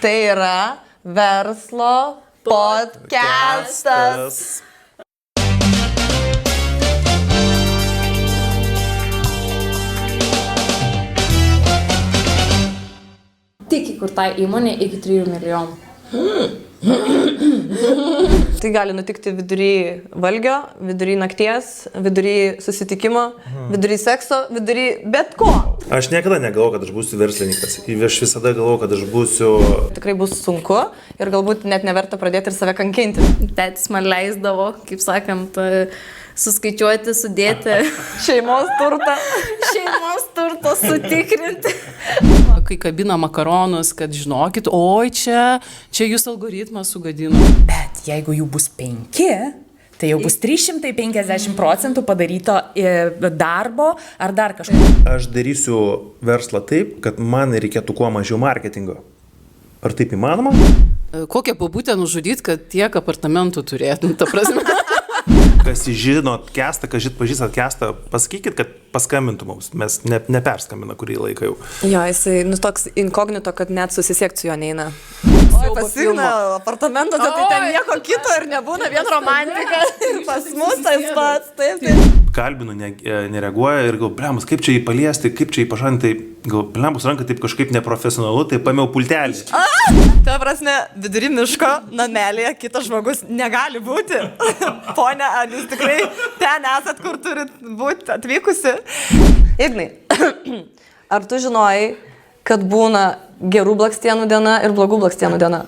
Tai yra verslo podcastas. Tik įkurtai įmonė iki 3 milijonų. Tai gali nutikti vidury valgio, vidury nakties, vidury susitikimo, vidury sekso, vidury bet ko. Aš niekada negalvoju, kad aš būsiu verslininkas. Aš visada galvoju, kad aš būsiu... Tikrai bus sunku ir galbūt net neverta pradėti ir save kankinti. Tėtis man leisdavo, kaip sakant, suskaičiuoti, sudėti Šeimos turtą. šeimos turto sutikrinti. Kai kabina makaronus, kad žinokit, oi čia jūs algoritmą sugadino. Bet jeigu jų bus 5, tai jau bus 350% padaryto darbo ar dar kažko. Aš darysiu verslą taip, kad man reikėtų kuo mažiau marketingo. Ar taip įmanoma? Kokią babutę nužudyti, kad tiek apartamentų turėtum, ta prasme. Kas žinot Kestą, kas pažįstat Kestą, pasakykit, kad paskambintų mums. Mes neperskambina kurį laiką jau. Jo, jisai toks inkognito, kad net susisiekti su juo neina. Oi, pasigna apartamentuose, tai ten nieko kito ir nebūna, vien romantika. Pas mus tas pats, taip. Kalbinu, nereaguoja ir gal, blemus, kaip čia jį paliesti, kaip čia jį pašalinti, gal, blemus ranka taip kažkaip neprofesionalu, tai paėmiau pultelį. Ta prasme, vidury miško namelėje kitas žmogus negali būti. Ponia, ar jūs tikrai ten esat, kur turit būti atvykusi? Ignai, ar tu žinojai, kad būna gerų blakstienų diena ir blogų blakstienų diena?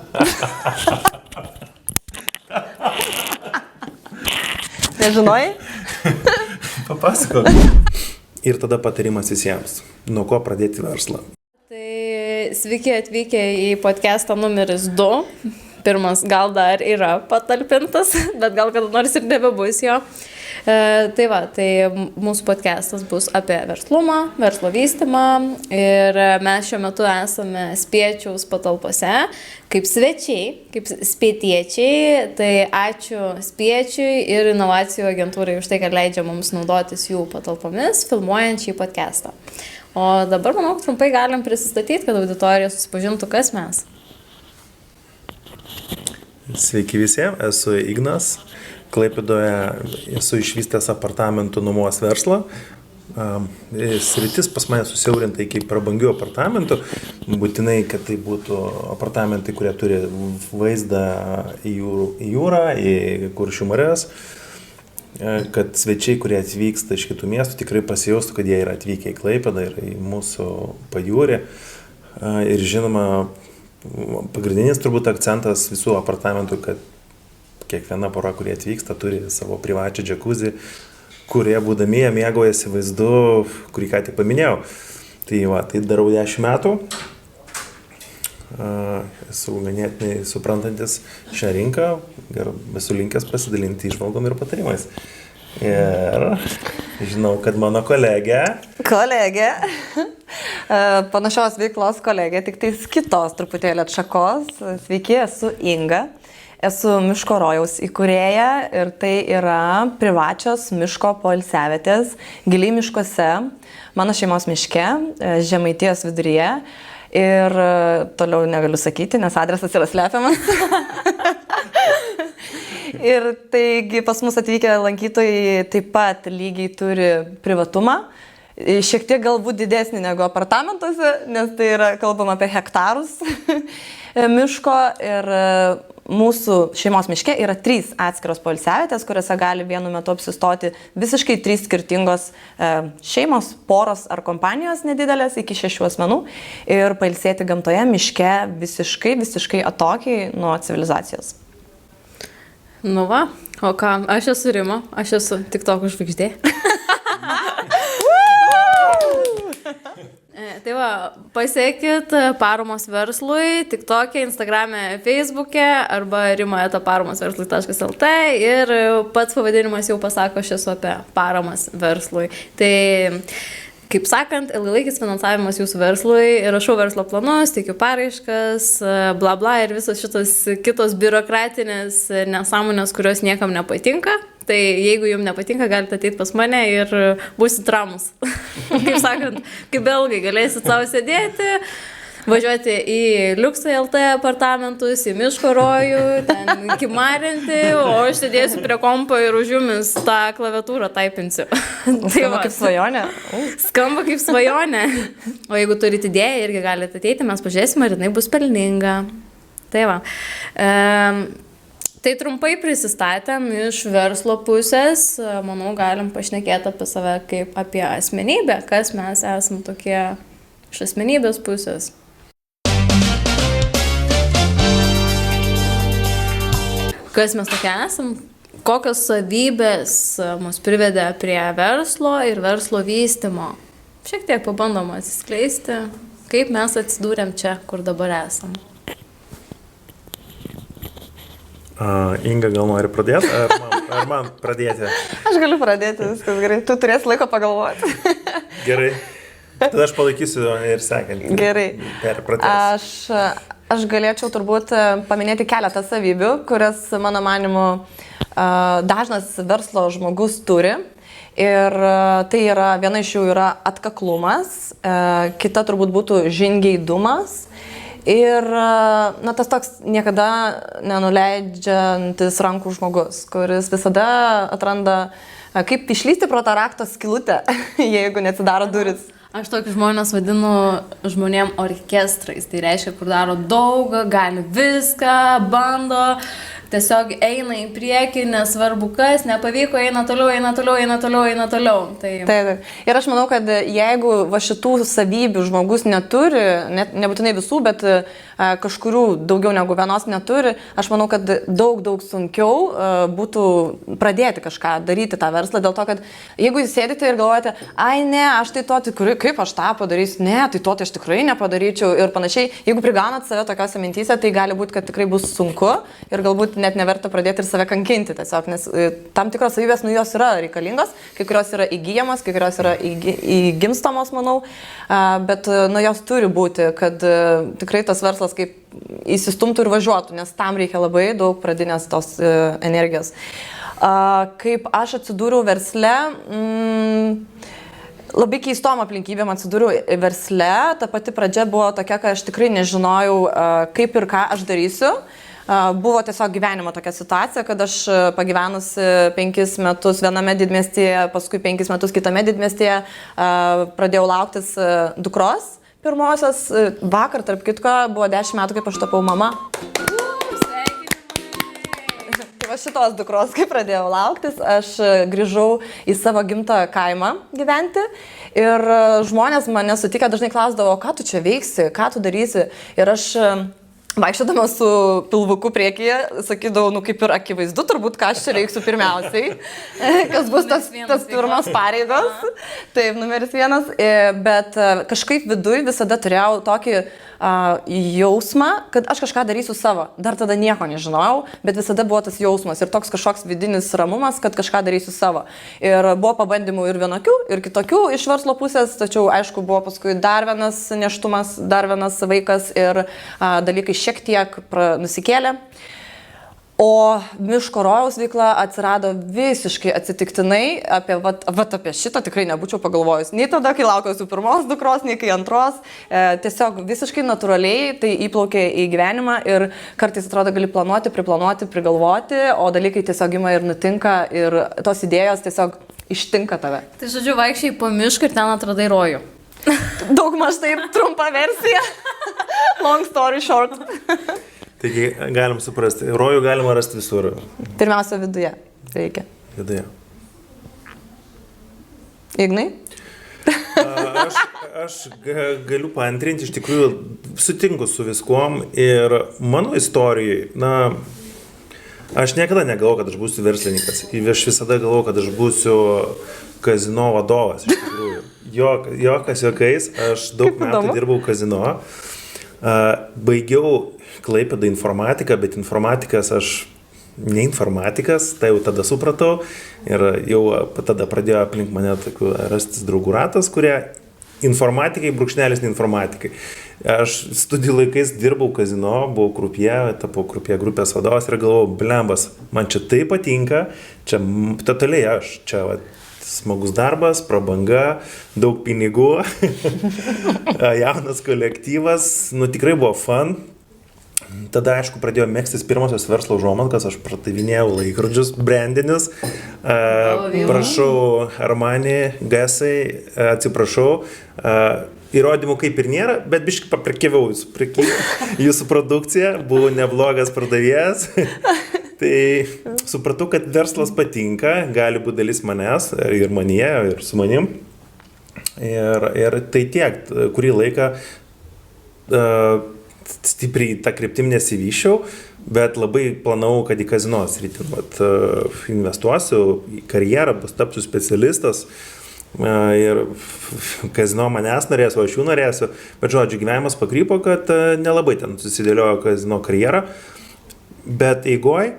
Nežinojai? Papasakok. Ir tada patarimas visiems. Nuo ko pradėti verslą? Tai sveiki atvykę į podcastą numeris 2. Pirmas gal dar yra patalpintas, bet gal kada nors ir nebebus jo. Tai mūsų podcastas bus apie verslumą, verslo vystymą ir mes šiuo metu esame Spiečiaus patalpose kaip svečiai, kaip spietiečiai. Tai ačiū Spiečiui ir inovacijų agentūrai už tai, kad leidžia mums naudotis jų patalpomis, filmuojant šį podcastą. O dabar, manau, trumpai galim prisistatyti, kad auditorija susipažintų, kas mes. Sveiki visiems, esu Ignas. Klaipėdoje esu išvystęs apartamentų nuomos verslą. Sritis pas mane susiaurinta iki prabangių apartamentų. Būtinai, kad tai būtų apartamentai, kurie turi vaizdą į jūrą, į Kuršių marias. Kad svečiai, kurie atvyksta iš kitų miestų, tikrai pasijaustų, kad jie yra atvykę į Klaipėdą ir į mūsų pajūrį. Ir žinoma, pagrindinis turbūt akcentas visų apartamentų, kad kiekviena pora, kurie atvyksta, turi savo privačią džakuzį, kurie būdami jie mėgaujasi vaizdu, kurį ką tik paminėjau. Tai darau 10 metų. Esu ganėtinai suprantantis šią rinką ir esu linkęs pasidalinti įžvalgom ir patarimais. Ir žinau, kad mano kolegė, panašios veiklos kolegė, tik tais kitos truputėlį atšakos. Sveiki, esu Inga. Esu Miško rojaus įkūrėja ir tai yra privačios miško poilsiavietės giliai miškuose, mano šeimos miške, Žemaitijos viduryje. Ir toliau negaliu sakyti, nes adresas yra slepiamas. Ir taigi pas mus atvykę lankytojai taip pat lygiai turi privatumą. Šiek tiek galbūt didesnį negu apartamentuose, nes tai yra kalbama apie hektarus miško. Ir mūsų šeimos miške yra 3 atskiros poilsiavietės, kuriuose gali vienu metu apsistoti visiškai 3 skirtingos šeimos, poros ar kompanijos nedidelės iki 6 asmenų ir pailsėti gamtoje miške visiškai atokiai nuo civilizacijos. Nu va, o ką, aš esu Rima, aš esu TikTok žvaigždė. Tai va, pasiekit paramos verslui TikTok'e, Instagram'e, Facebook'e arba rima@paromosverslui.lt ir pats pavadinimas jau pasako, aš esu apie paramas verslui. Tai, kaip sakant, ilgalaikis finansavimas jūsų verslui, rašau verslo planus, teikiu paraiškas, bla bla ir visos šitos kitos biurokratinės nesąmonės, kurios niekam nepatinka. Tai jeigu jums nepatinka, galite ateiti pas mane ir būsit ramus. Kaip sakant, kaip belgai, galėsit savo sėdėti, važiuoti į Liuksai LT apartamentus, į Miško rojų, ten kimarinti, o aš sėdėsiu prie kompo ir už jumis tą klaviatūrą taipinsiu. Skamba kaip svajonė. Skamba kaip svajonė. O jeigu turite idėją, irgi galite ateiti, mes pažiūrėsime, ar jinai bus pelninga. Tai va. Tai trumpai prisistatėm iš verslo pusės, manau, galim pašnekėti apie save kaip apie asmenybę, kas mes esam tokie iš asmenybės pusės. Kas mes tokie esam, kokios savybės mus privedė prie verslo ir verslo vystymo. Šiek tiek pabandom atsiskleisti, kaip mes atsidūrėm čia, kur dabar esam. Inga, gal nori pradėti, ar man pradėti? Aš galiu pradėti, viskas gerai. Tu turėsi laiko pagalvoti. Gerai. Tada aš palaikysiu ir sekantį. Gerai. Pratęsiu. Aš galėčiau turbūt paminėti keletą savybių, kurias, mano manimu, dažnas verslo žmogus turi. Ir tai yra, viena iš jų yra atkaklumas, kita turbūt būtų žingeidumas. Ir, na, tas toks niekada nenuleidžiantis rankų žmogus, kuris visada atranda, kaip išlysti pro tą rakto skylutę, jeigu neatsidaro duris. Aš tokius žmonės vadinu žmonėm orkestrais. Tai reiškia, kur daro daug, gali viską, bando, tiesiog eina į priekį, nesvarbu kas, nepavyko, eina toliau, eina toliau, eina toliau, eina toliau. Taip. Ir aš manau, kad jeigu va šitų savybių žmogus neturi, nebūtinai visų, bet kažkurių daugiau negu vienos neturi, aš manau, kad daug sunkiau būtų pradėti kažką, daryti tą verslą, dėl to, kad jeigu jūs sėdite ir galvojate, ai ne, aš tai to tikrai, kaip aš tą padarysiu, ne, tai to tai aš tikrai nepadaryčiau ir panašiai, jeigu prigaunat save tokiose mintyse, tai gali būti, kad tikrai bus sunku ir galbūt net neverta pradėti ir save kankinti tiesiog, nes tam tikros savybės, jos yra reikalingos, kai kurios yra įgyjamos, kai kurios yra įgimstamos, manau, bet jos turi būti, kad tikrai tas verslas kaip įsistumtų ir važiuotų, nes tam reikia labai daug pradinės tos energijos. Kaip aš atsidūriau versle, labai keistom aplinkybėm atsidūriau versle, ta pati pradžia buvo tokia, kad aš tikrai nežinojau, kaip ir ką aš darysiu. Buvo tiesiog gyvenimo tokia situacija, kad aš pagyvenusi 5 metus viename didmiestyje, paskui 5 metus kitame didmiestyje pradėjau lauktis dukros pirmosios. Vakar, tarp kitko, buvo 10 metų, kaip aš tapau mama. Tai va šitos dukros, kai pradėjau lauktis, aš grįžau į savo gimtą kaimą gyventi ir žmonės mane sutikę dažnai klausdavo, ką tu čia veiksi, ką tu darysi. Ir aš vaikščiodama su pilvuku priekyje, sakydavau, kaip ir akivaizdu, turbūt, ką aš čia veiksiu pirmiausiai, kas bus tas pirmos pareigos. Taip, numeris 1. Bet kažkaip viduj visada turėjau tokį jausmą, kad aš kažką darysiu savo. Dar tada nieko nežinojau, bet visada buvo tas jausmas ir toks kažkoks vidinis ramumas, kad kažką darysiu savo. Ir buvo pabandymų ir vienokių, ir kitokių iš verslo pusės, tačiau aišku buvo paskui dar vienas nėštumas, dar vienas vaikas ir dalykai šiek tiek nusikėlė. O Miško rojaus veikla atsirado visiškai atsitiktinai, apie šitą tikrai nebūčiau pagalvojus. Nei tada, kai laukiausi pirmos dukros, nei kai antros. Tiesiog visiškai natūraliai tai įplaukė į gyvenimą ir kartais atrodo gali planuoti, priplanuoti, prigalvoti, o dalykai tiesiog ima ir nutinka ir tos idėjos tiesiog ištinka tave. Tai žodžiu, vaikščiai po mišką ir ten atradai rojų. Daugmaž taip, trumpa versija. Long story short. Taigi galim suprasti, rojų galima rasti visur. Pirmiausia, viduje reikia. Viduje. Ignai? Aš galiu paantrinti, iš tikrųjų sutinku su viskuom ir mano istorijai, aš niekada negalvojau, kad aš būsiu verslininkas. Aš visada galvojau, kad aš būsiu kazino vadovas, iš tikrųjų. Jokas juokais, aš daug metų dirbau kazino. Baigiau Klaipėdą informatiką, bet informatikas aš ne informatikas, tai jau tada supratau ir jau tada pradėjo aplink mane rastis draugų ratas, kurie informatikai, brūkšnelis ne informatikai. Aš studijų laikais dirbau kazino, buvau krupie, tapau krupie grupės vadovas ir galvojau, blembas, man čia tai patinka, čia totaliai aš, čia smagus darbas, prabanga, daug pinigų, jaunas kolektyvas, nu tikrai buvo fun. Tada, aišku, pradėjo mėgstis pirmosios verslo užuomazgos, aš pardavinėjau laikrodžius, brandinius, prašau Armani, Gasai, atsiprašau, įrodymų kaip ir nėra, bet biškai paprekiavau jūsų produkciją, buvau neblogas pardavėjas, tai supratau, kad verslas patinka, gali būti dalis manęs ir manyje, ir su manim, ir tai tiek, kurį laiką stipriai tą kryptim nesivyščiau, bet labai planavau, kad į kazino sritį investuosiu, į karjerą, tapsiu specialistas ir kazino manęs norėsiu, o aš jų norėsiu, bet žodžiu, gyvenimas pakrypo, kad nelabai ten susidėliojo kazino karjerą, bet eigoj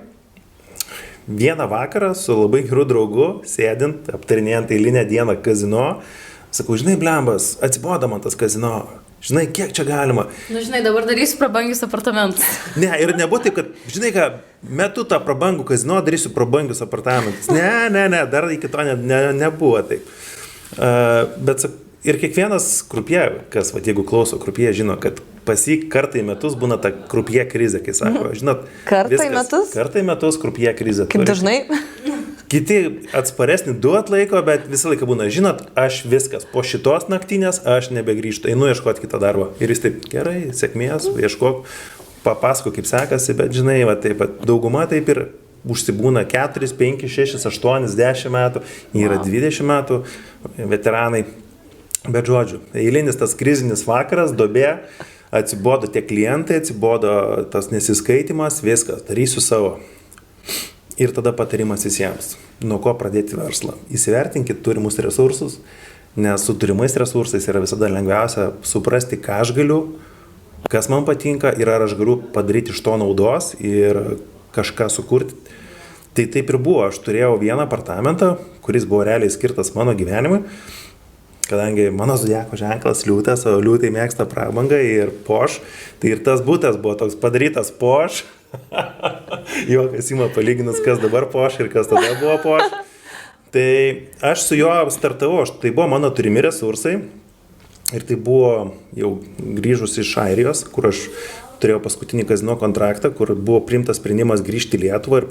vieną vakarą su labai geru draugu, sėdint, aptarinėjant eilinę dieną kazino, sakau, žinai, blembas, atsibodo man tas kazino. Žinai, kiek čia galima. Nu, žinai, dabar darysiu prabangius apartamentus. Ne, ir nebuvo taip, kad, žinai ką, metu tą prabangų kazino, darysiu prabangius apartamentus. Ne, dar iki to nebuvo taip. Bet ir kiekvienas krupie, kas, jeigu klauso krupie, žino, kad pas jį kartą į metus būna ta krupie krizė, kai sako, žinot. Kartą į metus? Kartą į metus krupie krizė. Kaip dažnai? Kiti atsparesni duot laiko, bet visą laiką būna, žinot, aš viskas, po šitos naktinės aš nebegrįžtu, einu ieškoti kitą darbą. Ir jis taip, gerai, sėkmės, ieškok, papasako, kaip sekasi, bet žinai, taip pat dauguma taip ir užsibūna 4, 5, 6, 8, 10 metų, yra 20 metų veteranai. Bet žodžiu, eilinis tas krizinis vakaras, duobė, atsibodo tie klientai, atsibodo tas nesiskaitimas, viskas, darysiu savo. Ir tada patarimas visiems, nuo ko pradėti verslą. Įsivertinkit turimus resursus, nes su turimais resursais yra visada lengviausia suprasti, ką aš galiu, kas man patinka ir ar aš galiu padaryti iš to naudos ir kažką sukurti. Tai taip ir buvo, aš turėjau vieną apartamentą, kuris buvo realiai skirtas mano gyvenimui, kadangi mano zodiako ženklas liūtas, o liūtai mėgsta prabangą ir poš, tai ir tas butas buvo toks padarytas poš. Juokas ima palyginus, kas dabar poš ir kas tada buvo poš. Tai aš su juo startavau, tai buvo mano turimi resursai ir tai buvo jau grįžus iš Airijos, kur aš turėjau paskutinį kazino kontraktą, kur buvo priimtas sprendimas grįžti į Lietuvą ir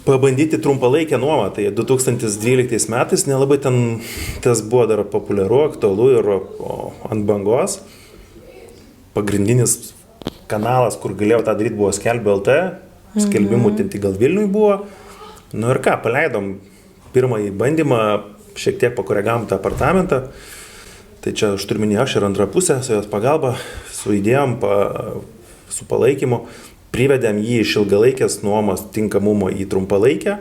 pabandyti trumpalaikę nuomą. Tai 2012 metais nelabai ten tas buvo dar populiaru, aktualu ir ant bangos. Pagrindinis kanalas, kur galėjau tą daryti, buvo Skelbiu LT, skelbimų ten tik gal Vilniui buvo. Nu ir ką, paleidom pirmąjį bandymą, šiek tiek pakoregavom tą apartamentą. Tai čia aš turiu minėti, aš ir antrą pusę, su jos pagalba, su idėjom, su palaikymu, privedėm jį iš ilgalaikės nuomos tinkamumo į trumpalaikę.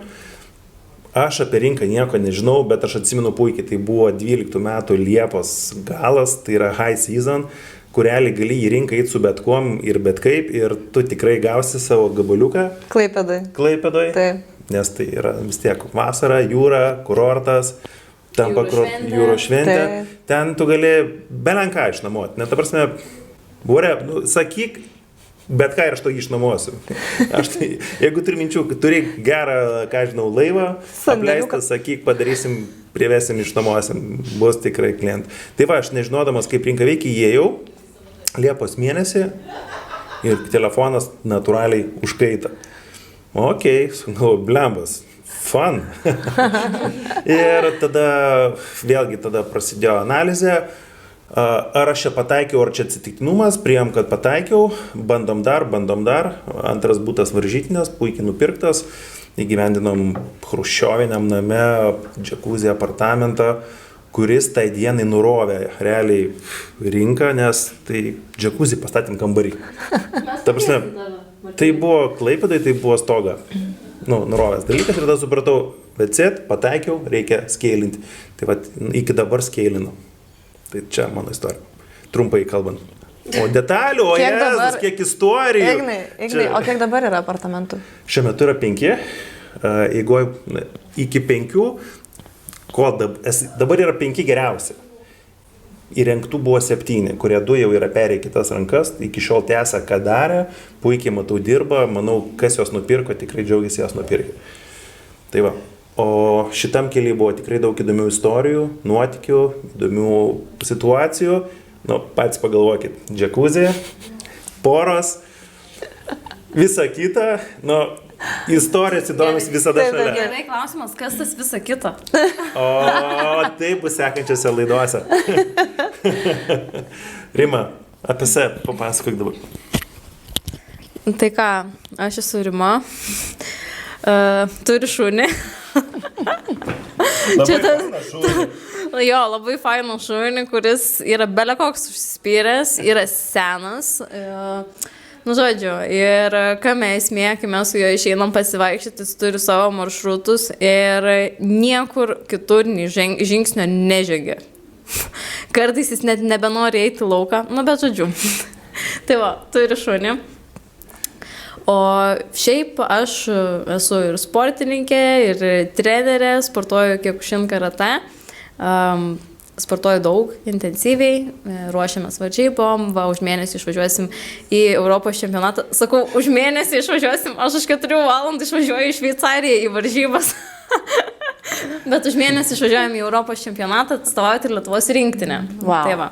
Aš apie rinką nieko nežinau, bet aš atsimenu puikiai, tai buvo 12 metų Liepos galas, tai yra high season, kurielį gali į rinką eiti su bet kuom ir bet kaip, ir tu tikrai gausi savo gabaliuką. Klaipėdoj. Taip. Nes tai yra vis tiek vasara, jūra, kurortas, tampa jūros šventė. Taip. Ten tu gali belenką išnamuoti. Net, ta prasme, būrė, sakyk, bet ką ir aš to išnamuosiu. Jeigu turi minčių, turi gerą, ką žinau, laivą, apleistą, sakyk, padarysim, privesim, išnamuosim, bus tikrai klientai. Tai va, aš nežinodamas, kaip rinka veikia, įėjau Liepos mėnesį ir telefonas natūraliai užkaita. Okei, sugalvoju, blembas, fun. Ir tada, vėlgi, prasidėjo analizė. Ar aš čia pataikiau, ar čia atsitiktinumas, priėm, kad pataikiau, bandom dar. Antras butas varžytinės, puikiai nupirktas, įgyvendinom chruščioviniam name, džakuzį apartamentą, kuris tai dienai nurovė realiai rinką, nes tai džakuzį pastatėm kambarį. Ta prasme, tai buvo Klaipėdai, tai buvo stoga. Nurovęs dalykas ir tada supratau, bet pataikiau, reikia skeilinti. Tai va, iki dabar skeilinu. Tai čia mano istorija. Trumpai kalbant. O detalių, o Jėzus, kiek istorijų. Ignai, o kiek dabar yra apartamentų? Šiuo metu yra 5. Iki 5. Dabar yra 5 geriausi. Įrengtų buvo 7, kurie 2 jau yra perėję kitas rankas. Iki šiol tęsia, ką darė. Puikiai matau dirba. Manau, kas jos nupirko, tikrai džiaugiasi jos nupirkė. Tai va. O šitam kelyje buvo tikrai daug įdomių istorijų, nuotykių, įdomių situacijų. Nu, patys pagalvokit, džekuzė, poros, visa kita, nu, istorijos įdomis visada šalia. Gerai, klausimas, kas tas visa kita? O tai bus sekančiose laidose. Rima, apie save papasakok dabar. Tai ką, aš esu Rima, turiu šunį. Labai fainą šunį. Jo, labai fainą šunį, kuris yra belekoks užsispyręs, yra senas. Nu, žodžiu, ir kame esmė, kai mes su juo išeinam pasivaikščioti, jis turi savo maršrutus ir niekur kitur nei žingsnio nežengia. Kartais jis net nebenori eiti į lauką, nu, bet žodžiu. Tai va, turi šunį. O šiaip aš esu ir sportininkė, ir trenerė, sportuoju Kyokushin karate, sportuoju daug, intensyviai, ruošiamės varžybom, va, už mėnesį išvažiuosim į Europos čempionatą. Sakau, už mėnesį išvažiuosim, aš už 4 valandų išvažiuoju į Šveicariją į varžybas. Bet už mėnesį išvažiuojam į Europos čempionatą atstovauti ir Lietuvos rinktinę. Wow. Tai va.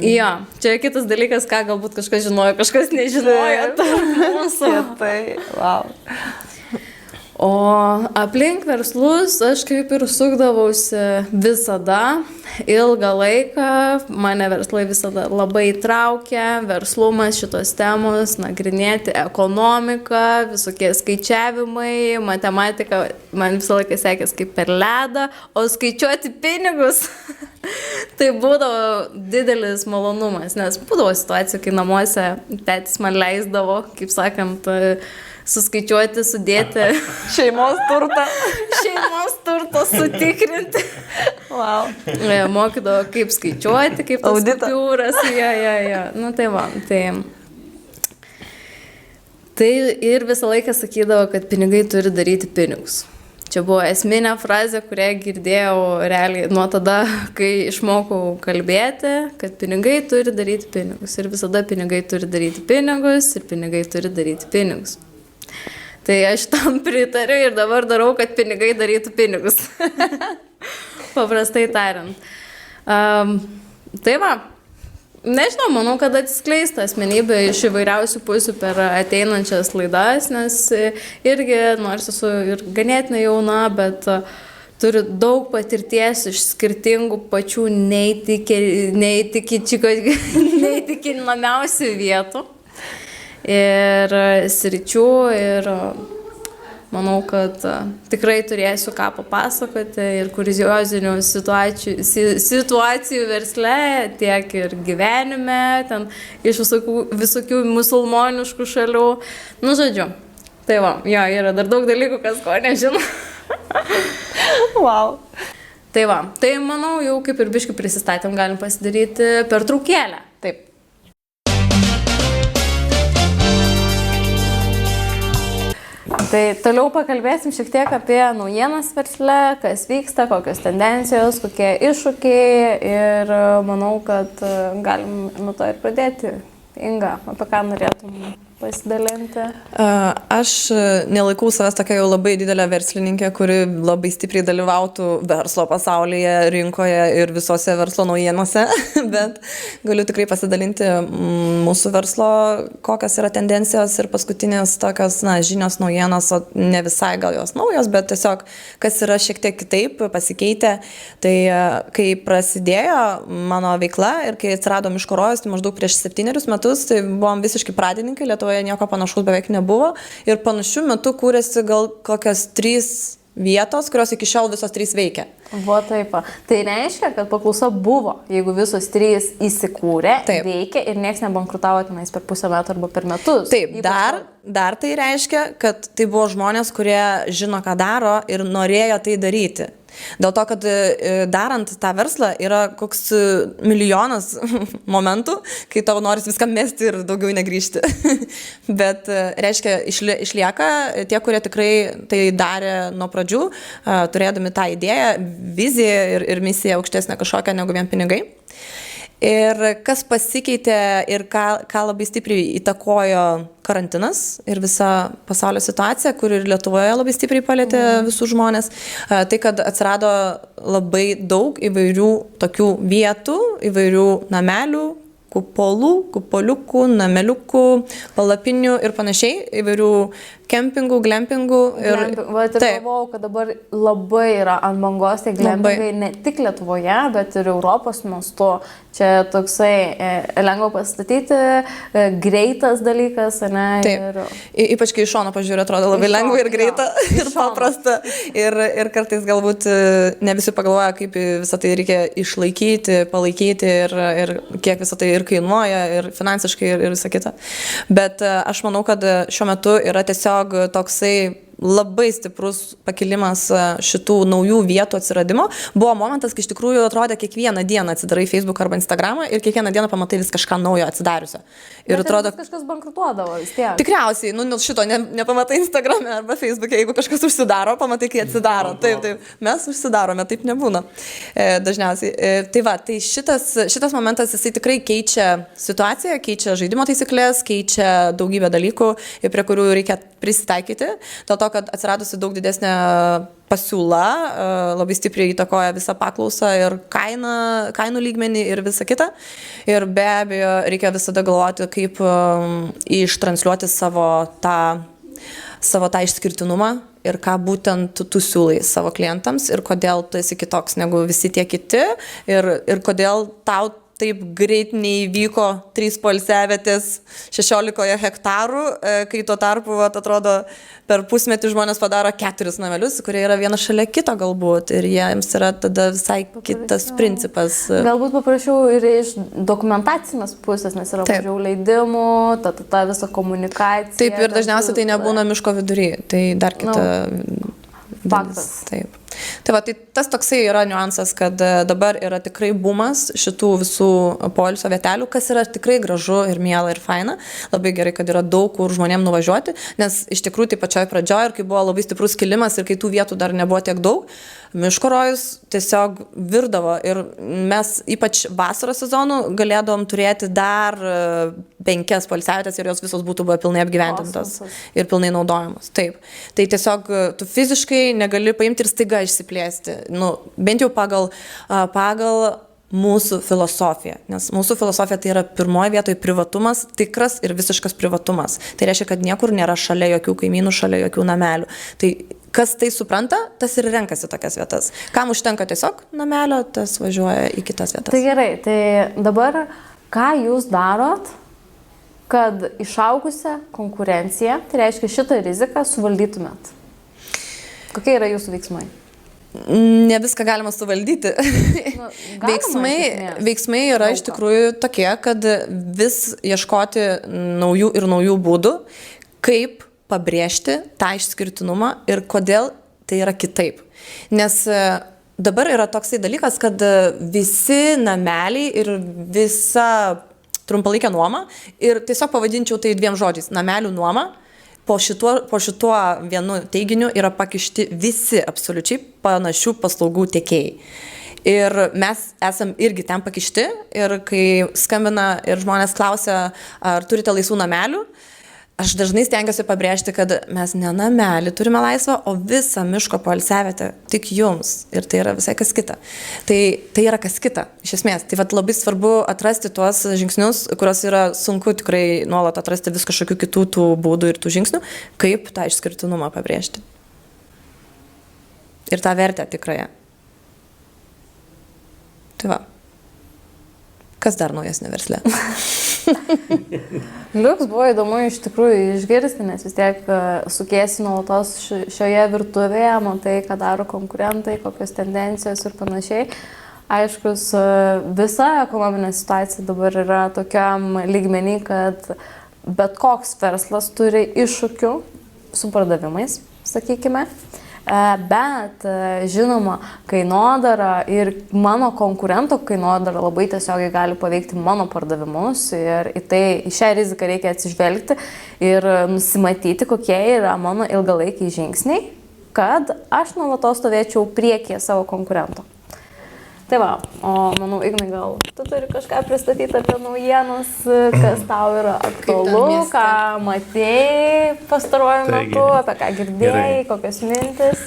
Jo, čia kitas dalykas, ką galbūt kažkas žinojo, kažkas nežinojo tarp mūsų. Tai, wow. O aplink verslus aš kaip ir sukdavausi visada, ilgą laiką, mane verslai visada labai traukia, verslumas, šitos temos, nagrinėti ekonomiką, visokie skaičiavimai, matematika, man visą laiką sekės kaip per ledą, o skaičiuoti pinigus, tai būdavo didelis malonumas, nes būdavo situacija, kai namuose tėtis man leisdavo, kaip sakant, suskaičiuoti, sudėti Šeimos turtą. šeimos turto sutikrinti. Wow. Mokydavo, kaip skaičiuoti, kaip tas Auditą. kupiūras. Ja. Nu tai va, tai ir visą laiką sakydavo, kad pinigai turi daryti pinigus. Čia buvo esminė frazė, kurią girdėjau realiai nuo tada, kai išmokau kalbėti, kad pinigai turi daryti pinigus. Ir visada pinigai turi daryti pinigus ir pinigai turi daryti pinigus. Tai aš tam pritariu ir dabar darau, kad pinigai darytų pinigus. Paprastai tariant. Tai va, nežinau, manau, kad atsiskleista asmenybė iš įvairiausių pusių per ateinančias laidas, nes irgi, nors esu ir ganėtinai jauna, bet turiu daug patirties iš skirtingų pačių neįtikinamiausių vietų. Ir sričių ir manau, kad tikrai turėsiu ką papasakoti ir kuriozinių situacijų versle, tiek ir gyvenime, ten iš visokių musulmoniškų šalių. Nu, žodžiu, tai va, jo, yra dar daug dalykų, kas ko nežino. Wow. Tai va, tai manau, jau kaip ir biškį prisistatėm, galim pasidaryti pertraukėlę. Taip. Tai toliau pakalbėsim šiek tiek apie naujienas versle, kas vyksta, kokios tendencijos, kokie iššūkiai ir manau, kad galim nuo to ir pradėti. Inga, apie ką norėtum pasidalinti? Aš nelaikau savęs tokia jau labai didelė verslininkė, kuri labai stipriai dalyvautų verslo pasaulyje, rinkoje ir visose verslo naujienose, bet galiu tikrai pasidalinti mūsų verslo, kokios yra tendencijos ir paskutinės tokios žinios naujienos, o ne visai gal jos naujos, bet tiesiog kas yra šiek tiek kitaip pasikeitę. Tai kai prasidėjo mano veikla ir kai atsirado Miško rojus, tai maždaug prieš 7 metus, tai buvom visiškai pradininkai, Lietuvoje nieko panašaus beveik nebuvo ir panašių metų kūrėsi gal kokios 3 vietos, kurios iki šiol visos 3 veikia. Buvo taip. Tai reiškia, kad paklausa buvo, jeigu visos 3 įsikūrė, Taip. veikia ir nieks nebankrutavo tenais per pusę metų arba per metus. Taip, dar tai reiškia, kad tai buvo žmonės, kurie žino, ką daro ir norėjo tai daryti. Dėl to, kad darant tą verslą yra koks milijonas momentų, kai tau noris viską mesti ir daugiau negrįžti. Bet reiškia, išlieka tie, kurie tikrai tai darė nuo pradžių, turėdami tą idėją, viziją ir misiją aukštesnę kažkokią negu vien pinigai. Ir kas pasikeitė ir ką labai stipriai įtakojo karantinas ir visa pasaulio situacija, kur ir Lietuvoje labai stipriai palėtė visus žmonės, tai kad atsirado labai daug įvairių tokių vietų, įvairių namelių, kupolų, kupoliukų, nameliukų, palapinių ir panašiai, įvairių kempingų, glempingų. Ir galvojau, kad dabar labai yra ant bangos tie glempingai ne tik Lietuvoje, bet ir Europos mastu. Čia toksai lengva pastatyti, greitas dalykas, ne? Taip. Ypač kai iš šono pažiūrė, atrodo labai lengva ir greita ir paprasta. Ir kartais galbūt ne visi pagalvoja, kaip visą tai reikia išlaikyti, palaikyti ir kiek visą tai ir kainuoja, ir finansiškai, ir visą kitą. Bet aš manau, kad šiuo metu yra tiesiog toksai labai stiprus pakilimas šitų naujų vietų atsiradimo. Buvo momentas, kai iš tikrųjų atrodė kiekvieną dieną atsidarai Facebook arba Instagramą ir kiekvieną dieną pamatai vis kažką naujo atsidariusio. Ir atrodo, kažkas bankrutuodavo vis tiek. Tikriausiai, šito nepamatai Instagram'e arba Facebook'e, jeigu kažkas užsidaro, pamatai, kai atsidaro. Taip, mes užsidarome, taip nebūna dažniausiai. Tai va, tai šitas momentas, jisai tikrai keičia situaciją, keičia žaidimo taisyklės, keičia daugybę dalykų, prie kurių reikia prisitaikyti. Dėl to, kad atsiradusi daug didesnė pasiūla, labai stipriai įtakoja visą paklausą ir kainų lygmenį ir visą kitą. Ir be abejo, reikia visada galvoti, kaip ištransliuoti savo tą išskirtinumą ir ką būtent tu siūlai savo klientams ir kodėl tu esi kitoks negu visi tie kiti ir kodėl tau taip greit neįvyko 3 poilsiavietės 16 hektarų, kai tuo tarpu, atrodo, per pusmetį žmonės padaro 4 namelius, kurie yra vienas šalia kito galbūt ir jiems yra tada visai kitas principas. Galbūt paprašiau ir iš dokumentacinės pusės, nes yra mažiau leidimų, ta visa komunikacija. Taip, ir dažniausiai tai nebūna miško vidury, tai dar kita faktas. Taip. Tai va, tai tas toksai yra niuansas, kad dabar yra tikrai bumas šitų visų poilsio vietelių, kas yra tikrai gražu ir miela ir faina. Labai gerai, kad yra daug kur žmonėm nuvažiuoti, nes iš tikrųjų tai pačioj pradžioj ir kai buvo labai stiprus kilimas ir kai tų vietų dar nebuvo tiek daug, miško rojus tiesiog virdavo ir mes ypač vasaros sezonų galėdom turėti dar 5 poilsiavietės ir jos visos būtų buvo pilnai apgyvendintos ir pilnai naudojamos. Taip. Tai tiesiog tu fiziškai negali paimti ir staiga išsiplėsti. Bent jau pagal mūsų filosofiją. Nes mūsų filosofija tai yra pirmoje vietoje privatumas, tikras ir visiškas privatumas. Tai reiškia, kad niekur nėra šalia jokių kaimynų, šalia jokių namelių. Tai kas tai supranta, tas ir renkasi tokias vietas. Kam užtenka tiesiog namelio, tas važiuoja į kitas vietas. Tai gerai, tai dabar ką jūs darot, kad išaugusią konkurenciją, tai reiškia šitą riziką suvaldytumėt? Kokie yra jūsų veiksmai? Ne viską galima suvaldyti. Veiksmai yra iš tikrųjų tokie, kad vis ieškoti naujų ir naujų būdų, kaip pabrėžti tą išskirtinumą ir kodėl tai yra kitaip. Nes dabar yra toksai dalykas, kad visi nameliai ir visa trumpalaikė nuoma ir tiesiog pavadinčiau tai 2 žodžiais - namelių nuoma. Po šituo vienu teiginiu yra pakišti visi absoliučiai panašių paslaugų tiekėjai. Ir mes esam irgi ten pakišti ir kai skambina ir žmonės klausia, ar turite laisvų namelių, aš dažnai stengiuosi pabrėžti, kad mes ne namelį turime laisvą, o visą miško poilsiavietę tik jums. Ir tai yra visai kas kita. Tai yra kas kita, iš esmės. Tai labai svarbu atrasti tuos žingsnius, kuriuos yra sunku tikrai nuolat atrasti vis kažkokių kitų tų būdų ir tų žingsnių, kaip tą išskirtinumą pabrėžti. Ir tą vertę tikrąją. Tai va. Kas dar naujesnė versle? Liuks, buvo įdomu iš tikrųjų išgirsti, nes vis tiek sukiesi nuolatos šioje virtuvėje, matai, ką daro konkurentai, kokios tendencijos ir panašiai. Aiškus, visa ekonominė situacija dabar yra tokiam lygmenį, kad bet koks verslas turi iššūkių su pardavimais, sakykime. Bet, žinoma, kainodara ir mano konkurento kainodara labai tiesiogiai gali paveikti mano pardavimus ir į šią riziką reikia atsižvelgti ir nusimatyti, kokie yra mano ilgalaikiai žingsniai, kad aš nuolatos stovėčiau priekyje savo konkurento. Tai va, o manau, Ignai, gal tu turi kažką pristatyti apie naujienas, kas tau yra aktualu, ką matėjai pastaruoju metu, apie ką girdėjai, kokios mintis.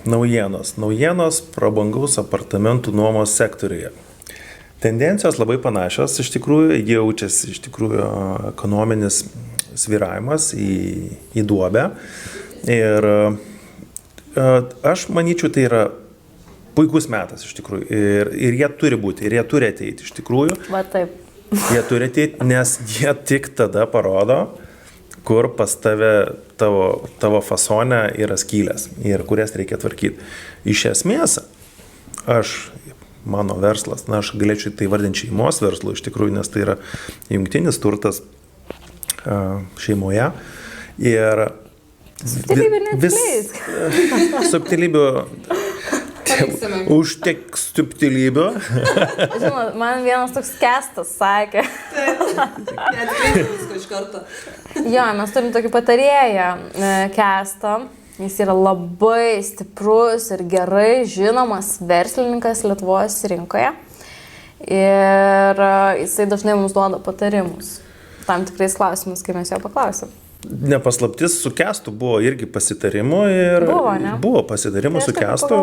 Naujienos prabangaus apartamentų nuomos sektoriuje. Tendencijos labai panašios, iš tikrųjų, jaučiasi iš tikrųjų ekonominis sviravimas į duobę. Ir aš manyčiau, tai yra puikus metas iš tikrųjų. Ir jie turi būti, ir jie turi ateiti iš tikrųjų. Va taip. Jie turi ateiti, nes jie tik tada parodo, kur pas tave tavo fasone yra skylės ir kurias reikia tvarkyti. Iš esmės, mano verslas, aš galėčiau tai vardinti šeimos verslu iš tikrųjų, nes tai yra jungtinis turtas šeimoje. Ir subtilybių, užtek subtilybių. Žinot, man vienas toks Kestas sakė. Jo, mes turim tokį patarėją Kestą. Jis yra labai stiprus ir gerai žinomas verslininkas Lietuvos rinkoje. Ir jisai dažnai mums duoda patarimus tam tikrais klausimus, kai mes jo paklausim. Nepaslaptis, su Kestu buvo irgi pasitarimų ir buvo pasitarimų su Kestu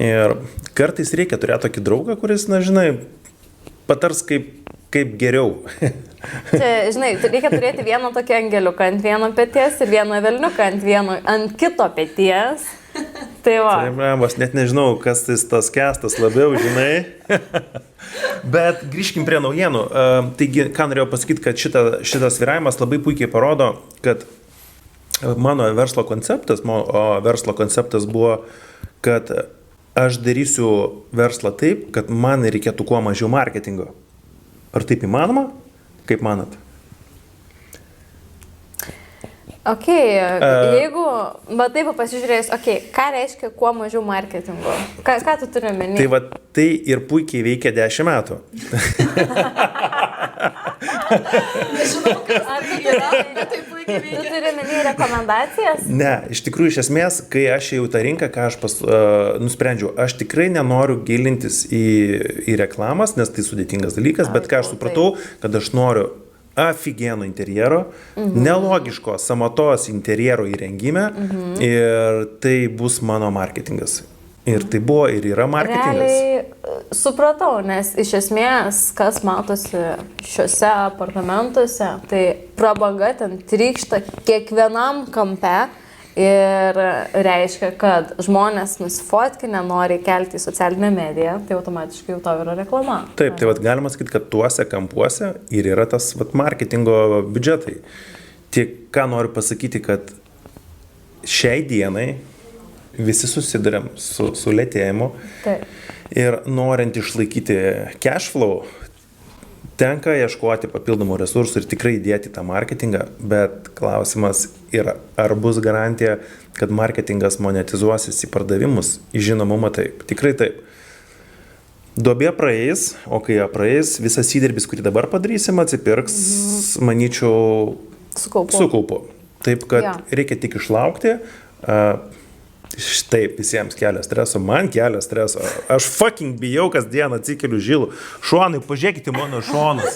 ir kartais reikia turėti tokį draugą, kuris, na, žinai, patars kaip geriau. Čia, žinai, reikia turėti vieną tokį angeliuką ant vieno peties ir vieną velniuką ant kito peties. Tai va. Aš net nežinau, kas tas Kestas labiau, žinai. Bet grįžkim prie naujienų. Taigi, ką norėjau pasakyti, kad šitas sviravimas labai puikiai parodo, kad mano verslo konceptas buvo, kad aš darysiu verslą taip, kad man reikėtų kuo mažiau marketingo. Ar taip įmanoma? Kaip manat? Ok, jeigu, bet taip pasižiūrėjus, ką reiškia kuo mažiau marketingo? Ką tu turi omeny? Tai va, tai ir puikiai veikia 10 metų. Nežinau, kas tai yra, bet tai puikiai veikia. Tu turi omeny rekomendacijas? Ne, iš tikrųjų, iš esmės, kai aš ėjau tą rinką, ką aš nusprendžiau, aš tikrai nenoriu gilintis į reklamas, nes tai sudėtingas dalykas, bet ką aš supratau, kad aš noriu aфиgenų interjero, nelogiško samatos interjero įrengime ir tai bus mano marketingas. Ir tai buvo ir yra marketingas. Realiai supratau, nes iš esmės, kas matosi šiuose apartamentuose, tai prabanga ten trykšta kiekvienam kampe ir reiškia, kad žmonės nusifotkinę nori kelti į socialinę mediją, tai automatiškai jau tau yra reklama. Taip, tai galima sakyti, kad tuose kampuose ir yra tas marketingo biudžetai. Tik ką noriu pasakyti, kad šiai dienai visi susiduriam su lėtėjimu. Taip. Ir norint išlaikyti cash flow, tenka ieškoti papildomų resursų ir tikrai įdėti tą marketingą, bet klausimas yra, ar bus garantija, kad marketingas monetizuosis į pardavimus, į žinomumą taip. Tikrai taip. Duobė praeis, o kai ją praeis, visas įdirbis, kurį dabar padarysim, atsipirks, manyčiau, su kaupu. Taip, kad reikia tik išlaukti. Štai visiems kelia streso, man kelia streso. Aš fucking bijau, kasdien atsikeliu žilų. Šonai, pažiūrėkite mano šonus.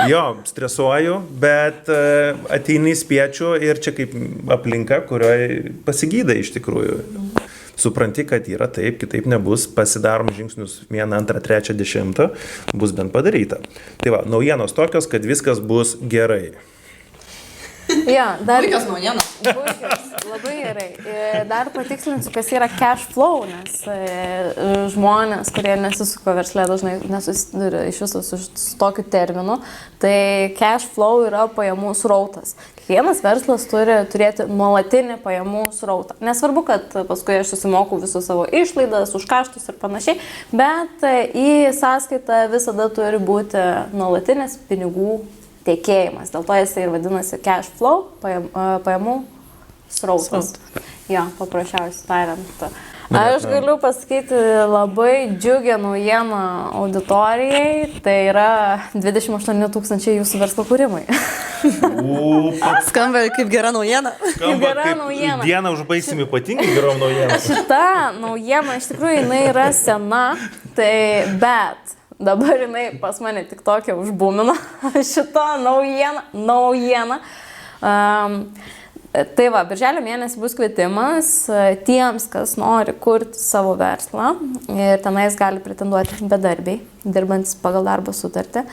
Jo, stresuoju, bet ateini spiečiu ir čia kaip aplinka, kurioje pasigydai iš tikrųjų. Supranti, kad yra taip, kitaip nebus, pasidarom žingsnius 1, 2, 3, 10, bus bent padaryta. Tai va, naujienos tokios, kad viskas bus gerai. Ja, dar puikios naujienos. Labai gerai. Dar patikslinsiu, kas yra cash flow, nes žmonės, kurie nesisuko verslė, dažnai nesusiduria iš viso su tokiu terminu. Tai cash flow yra pajamų srautas. Kiekvienas verslas turi turėti nuolatinį pajamų srautą. Nesvarbu, kad paskui aš susimoku visus savo išlaidas, už kaštus ir panašiai, bet į sąskaitą visada turi būti nuolatinis pinigų tekėjimas. Dėl to jis ir vadinasi cash flow, pajamų srautas. Jo, paprasčiausiai tariant. Aš galiu pasakyti labai džiugią naujieną auditorijai, tai yra 28 000 jūsų verslo kūrimai. Skamba kaip gera naujiena. Gera naujiena. Dieną užbaigsim ypatingai gerom naujienom. Šita naujiena iš tikrųjų jinai yra sena, tai bet dabar jinai pas mane tik tokia užbūmino. Šita naujiena. Tai va, birželio mėnesį bus kvietimas tiems, kas nori kurti savo verslą ir tenais gali pretenduoti bedarbiai, dirbantis pagal darbo sutartį,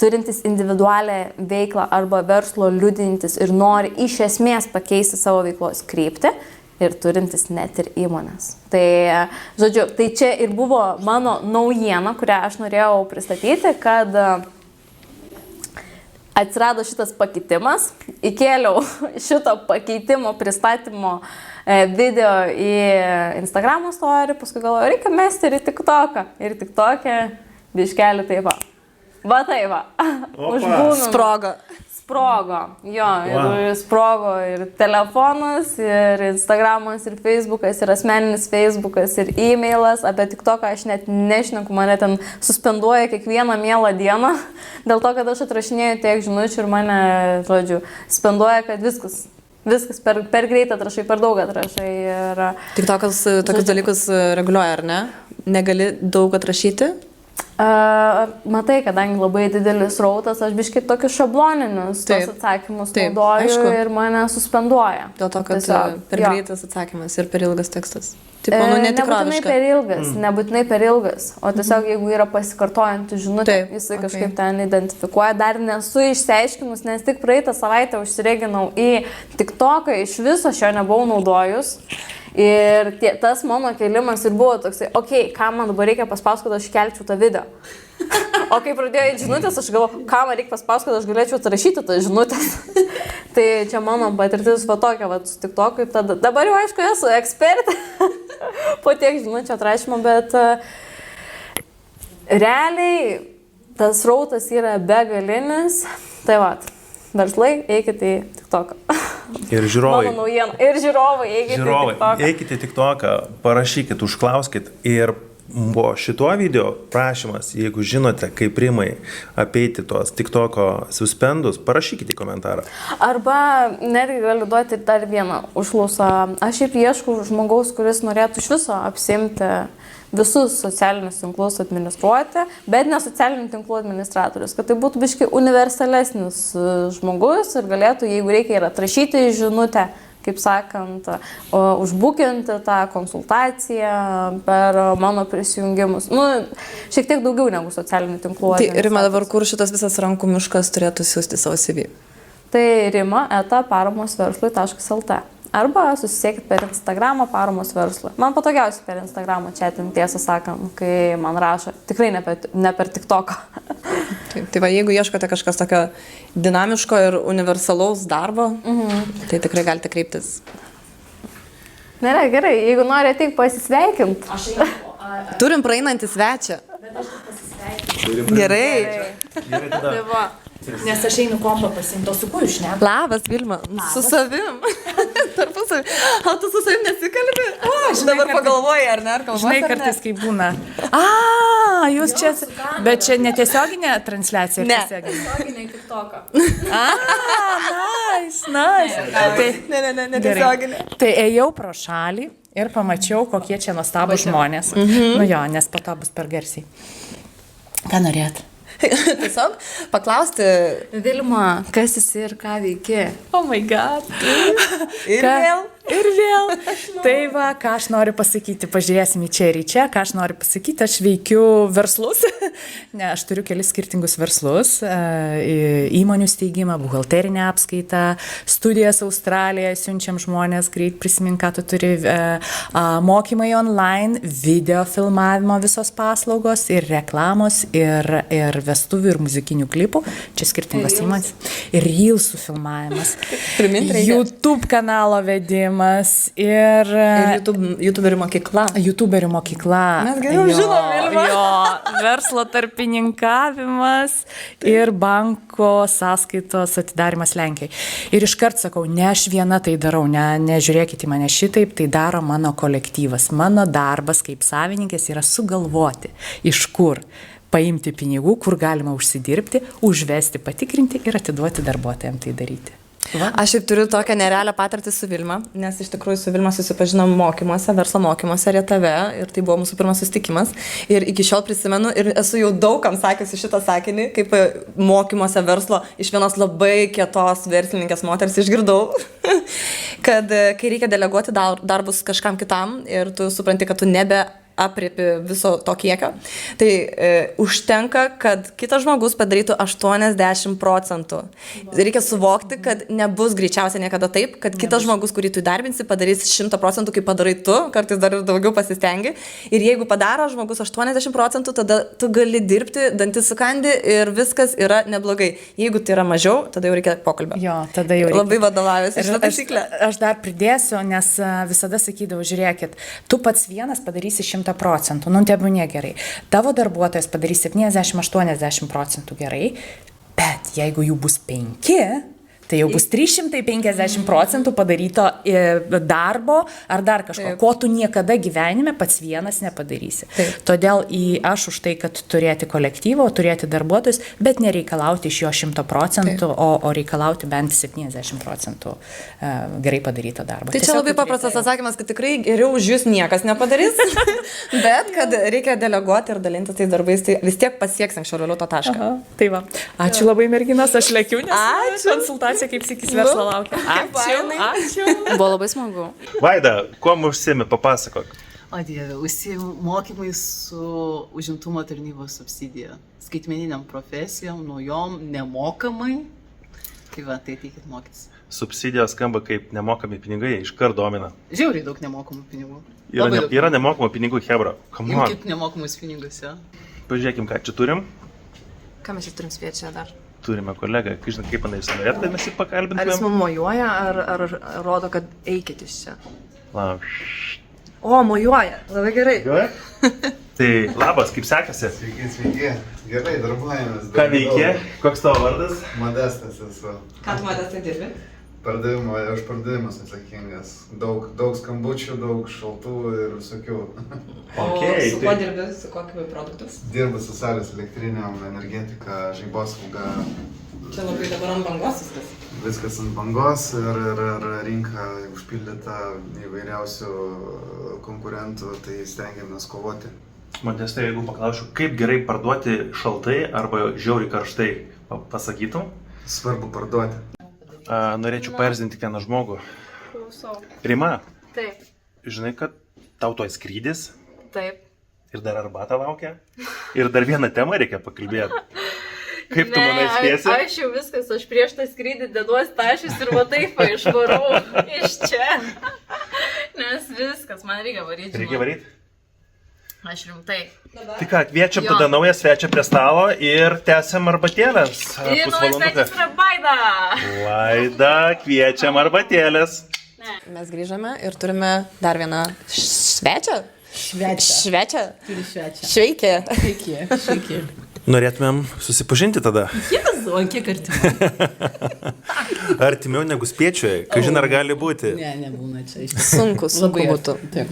turintis individualią veiklą arba verslo liudintis ir nori iš esmės pakeisti savo veiklos kryptį ir turintis net ir įmonės. Tai, žodžiu, tai čia ir buvo mano naujiena, kurią aš norėjau pristatyti, kad atsirado šitas pakeitimas, įkėliau šito pakeitimo pristatymo video į Instagramo story, paskui galvoju, reikia mesti ir į TikToką. Ir TikTok'e biškelį taip va. Va tai va. Užbūnum. Sprogo. Jo, ir sprogo ir telefonas, ir Instagramas, ir Facebookas, ir asmeninis Facebookas, ir e-mailas. Apie TikToką aš net nešneku, mane ten suspenduoja kiekvieną mielą dieną. Dėl to, kad aš atrašinėjau tiek žinučių ir mane, žodžiu, spenduoja, kad viskas per greit atrašai, per daug atrašai. Ir TikTokas tokius dalykus reguliuoja, ar ne? Negali daug atrašyti? Matai, kadangi labai didelis rautas, aš biškai tokius šabloninius tos atsakymus naudoju, aišku. Ir mane suspenduoja. Dėl to, kad per greitas atsakymas ir per ilgas tekstas. Tipo, nebūtinai per ilgas, o tiesiog jeigu yra pasikartojanti žinutė, jisai kažkaip ten identifikuoja. Dar nesu išsiaiškinus, nes tik praeitą savaitę užsireginau į TikToką, iš viso šio nebuvau naudojus. Ir tas mano kelimas ir buvo toksai, okei, ką man dabar reikia paspausti, kad aš kelčiau tą video. O kai pradėjau į žinutės, aš galvoju, ką man reikia paspausti, kad aš galėčiau atrašyti tą žinutės. Tai čia mano patirtis va tokia, va, su TikTok'u. Dabar jau aišku, esu ekspertė po tiek žinučių atrašymo, bet realiai tas rautas yra begalinis. Tai va, verslai, eikite į TikToką. Ir žiūrovai. Mano naujiena. Ir žiūrovai, eikite į TikToką. Eikite į TikToką, parašykit, užklauskit. Ir buvo šituo video prašymas, jeigu žinote, kaip Rimai apeiti tos TikToko suspendus, parašykite į komentarą. Arba netgi galiu duoti dar vieną užklausą. Aš ir ieškau žmogaus, kuris norėtų iš viso apsimti visus socialinius tinklus administruoti, bet ne socialinių tinklų administratorius, kad tai būtų biškai universalesnis žmogus ir galėtų, jeigu reikia, ir atrašyti žinutę, kaip sakant, užbukinti tą konsultaciją per mano prisijungimus. Nu, šiek tiek daugiau negu socialinių tinklų. Tai Rima, dabar kur šitas visas rankų miškas turėtų siūsti savo CV? Tai rima@paromosverslui.lt. Arba susisiekit per Instagramą Paromos verslui. Man patogiausia per Instagramą chatin, tiesą sakant, kai man rašo. Tikrai ne per TikToką. Tai va, jeigu ieškote kažkas tokio dinamiško ir universalaus darbo, tai tikrai galite kreiptis. Nėra, gerai, jeigu nori tik pasisveikint. Turim praeinantį svečią. Gerai. Gerai tada. Nes aš einu kompą pasimti, o su kuo jūs šnekate? Labas, Vilma. Su savim. Tarpusavim. O tu su savim nesikalbi? Dabar pagalvoji, ar ne? Ar kalbos, žinai, kartais kaip būna. Jūs čia... Bet čia netiesioginė transliacija? Ne. Tiesioginė TikToką. Nice. Ne, tiesioginė. Tai ėjau pro šalį ir pamačiau, kokie čia nuostabūs žmonės. Nu jo, nes po to bus per garsiai. Ką norėt? Tiesiog paklausti. Vilma, kas esi ir ką veiki? Oh my god. Ir vėl. Tai va, ką aš noriu pasakyti, pažiūrėsim į čia ir į čia, ką aš noriu pasakyti, aš veikiu verslus, ne, aš turiu kelis skirtingus verslus, įmonių steigimą, buhalterinę apskaitą, studijas Australijoje, siunčiam žmonės, greit prisimink, ką tu turi, mokymai online, video filmavimo visos paslaugos ir reklamos, ir vestuvių, ir muzikinių klipų, čia skirtingos įmonės, ir reelsų filmavimas, YouTube kanalo vedimas, ir YouTuberių mokykla. YouTuberių mokykla. Mes geriau žinom, Vilma. Jo, verslo tarpininkavimas ir banko sąskaitos atidarimas Lenkijai. Ir iškart sakau, ne aš viena tai darau, nežiūrėkite į mane šitaip, tai daro mano kolektyvas. Mano darbas kaip savininkės yra sugalvoti, iš kur paimti pinigų, kur galima užsidirbti, užvesti, patikrinti ir atiduoti darbuotojams tai daryti. Va. Aš jau turiu tokią nerealią patirtį su Vilma, nes iš tikrųjų su Vilma susipažinom mokymuose, verslo mokymuose Rietave ir tai buvo mūsų pirmas susitikimas. Ir iki šiol prisimenu ir esu jau daugam sakiusi šitą sakinį, kaip mokymuose verslo iš vienos labai kietos verslininkės moters išgirdau, kad kai reikia deleguoti darbus kažkam kitam ir tu supranti, kad tu apriepi viso to kiekio, tai užtenka, kad kitas žmogus padarytų 80%. Reikia suvokti, kad nebus greičiausiai niekada taip, kad kitas žmogus, kurį tu įdarbinsi, padarys 100%, kaip padarai tu, kartais dar ir daugiau pasistengi. Ir jeigu padaro žmogus 80%, tada tu gali dirbti, dantis sukandi ir viskas yra neblogai. Jeigu tai yra mažiau, tada jau reikia pokalbio. Jo, tada jau reikia. Labai vadovaujuosi šitą taisyklę. Aš dar pridėsiu, nes visada sakydavau, žiūrėkit, tu pats vienas padarysi 100%, nu tebūnie gerai. Tavo darbuotojas padarys 70-80% gerai, bet jeigu jų bus 5, tai jau bus 350% padaryto darbo ar dar kažko, ko tu niekada gyvenime pats vienas nepadarysi. Taip. Todėl aš už tai, kad turėti kolektyvą, turėti darbuotojus, bet nereikalauti iš jo 100%, o reikalauti bent 70% gerai padaryto darbo. Tai čia labai paprastas atsakymas, kad tikrai geriau už jūs niekas nepadarys, bet kad reikia deleguoti ir dalintis tais darbais, tai vis tiek pasieks anksčiau vėliau to tašką. Aha, tai va. Ačiū labai merginas, aš lėkiu, nes konsultacija kaip sikis verslo laukia. Ačiū. Buvo labai smagu. Vaida, kuo užsiemi, papasakok. O Dieve, užsiimu mokymais su užimtumo tarnybos subsidija. Skaitmeniniam profesijom, naujom, nemokamai. Tai va, tai teikit mokytis. Subsidijos skamba kaip nemokami pinigai, iškart domina. Žiauriai daug nemokamų pinigų. Yra nemokamų pinigų, hebra. Kaip nemokamus pinigus, jo. Pažiūrėkim, ką čia turim. Ką mes čia turim spėti dar? Turime kolegą, žinai, kaip manai, norėtų, kad mes jį pakalbintumėm? Ar jis mums mojuoja, ar rodo, kad eikit iš čia? O, mojuoja. Labai gerai. Tai labas, kaip sekasi? Sveiki. Gerai, darbuojamės. Ką veiki? Koks tavo vardas? Modestas esu. Ką tu Modestai dirbi? Už pardavimus atsakingas. Daug skambučių, daug šaltų ir visokių. Okay, su kuo dirbi, su kokiu produktus? Dirbu su saulės elektriniam, energetika, žaibosauga. Čia labai dabar ant bangos viskas. Viskas ant bangos ir rinka užpildyta įvairiausių konkurentų, tai stengiamės kovoti. Modestai, jeigu paklausiu, kaip gerai parduoti šaltai arba žiauriai karštai, pasakytum? Svarbu parduoti. Norėčiau paerzinti vieną žmogų. Klausau. Rima, Taip. žinai, kad tau toj skrydis Taip. ir dar arbata laukia ir dar vieną temą reikia pakalbėti. Kaip tu manai spėsi? Aš jau viskas, aš prieš tą skrydį deduos tašys ir va taip išvarau iš čia. Nes viskas, man reikia varyti. Reikia varyti? Aš rimtai. Tai ką, kviečiam tada naują svečią prie stalo ir tęsiam arbatėlės. Ir naujas svečias yra Vaida. Vaida, kviečiam arbatėlės. Mes grįžome ir turime dar vieną svečią. Švečią. Turi svečią. Sveiki. Sveiki. Norėtumėm susipažinti tada. Jėzu, ant kiek artimiau? Artimiau negu spiečiui, kažin ar gali būti. Ne, nebūna čia. Sunku būtų. Taip.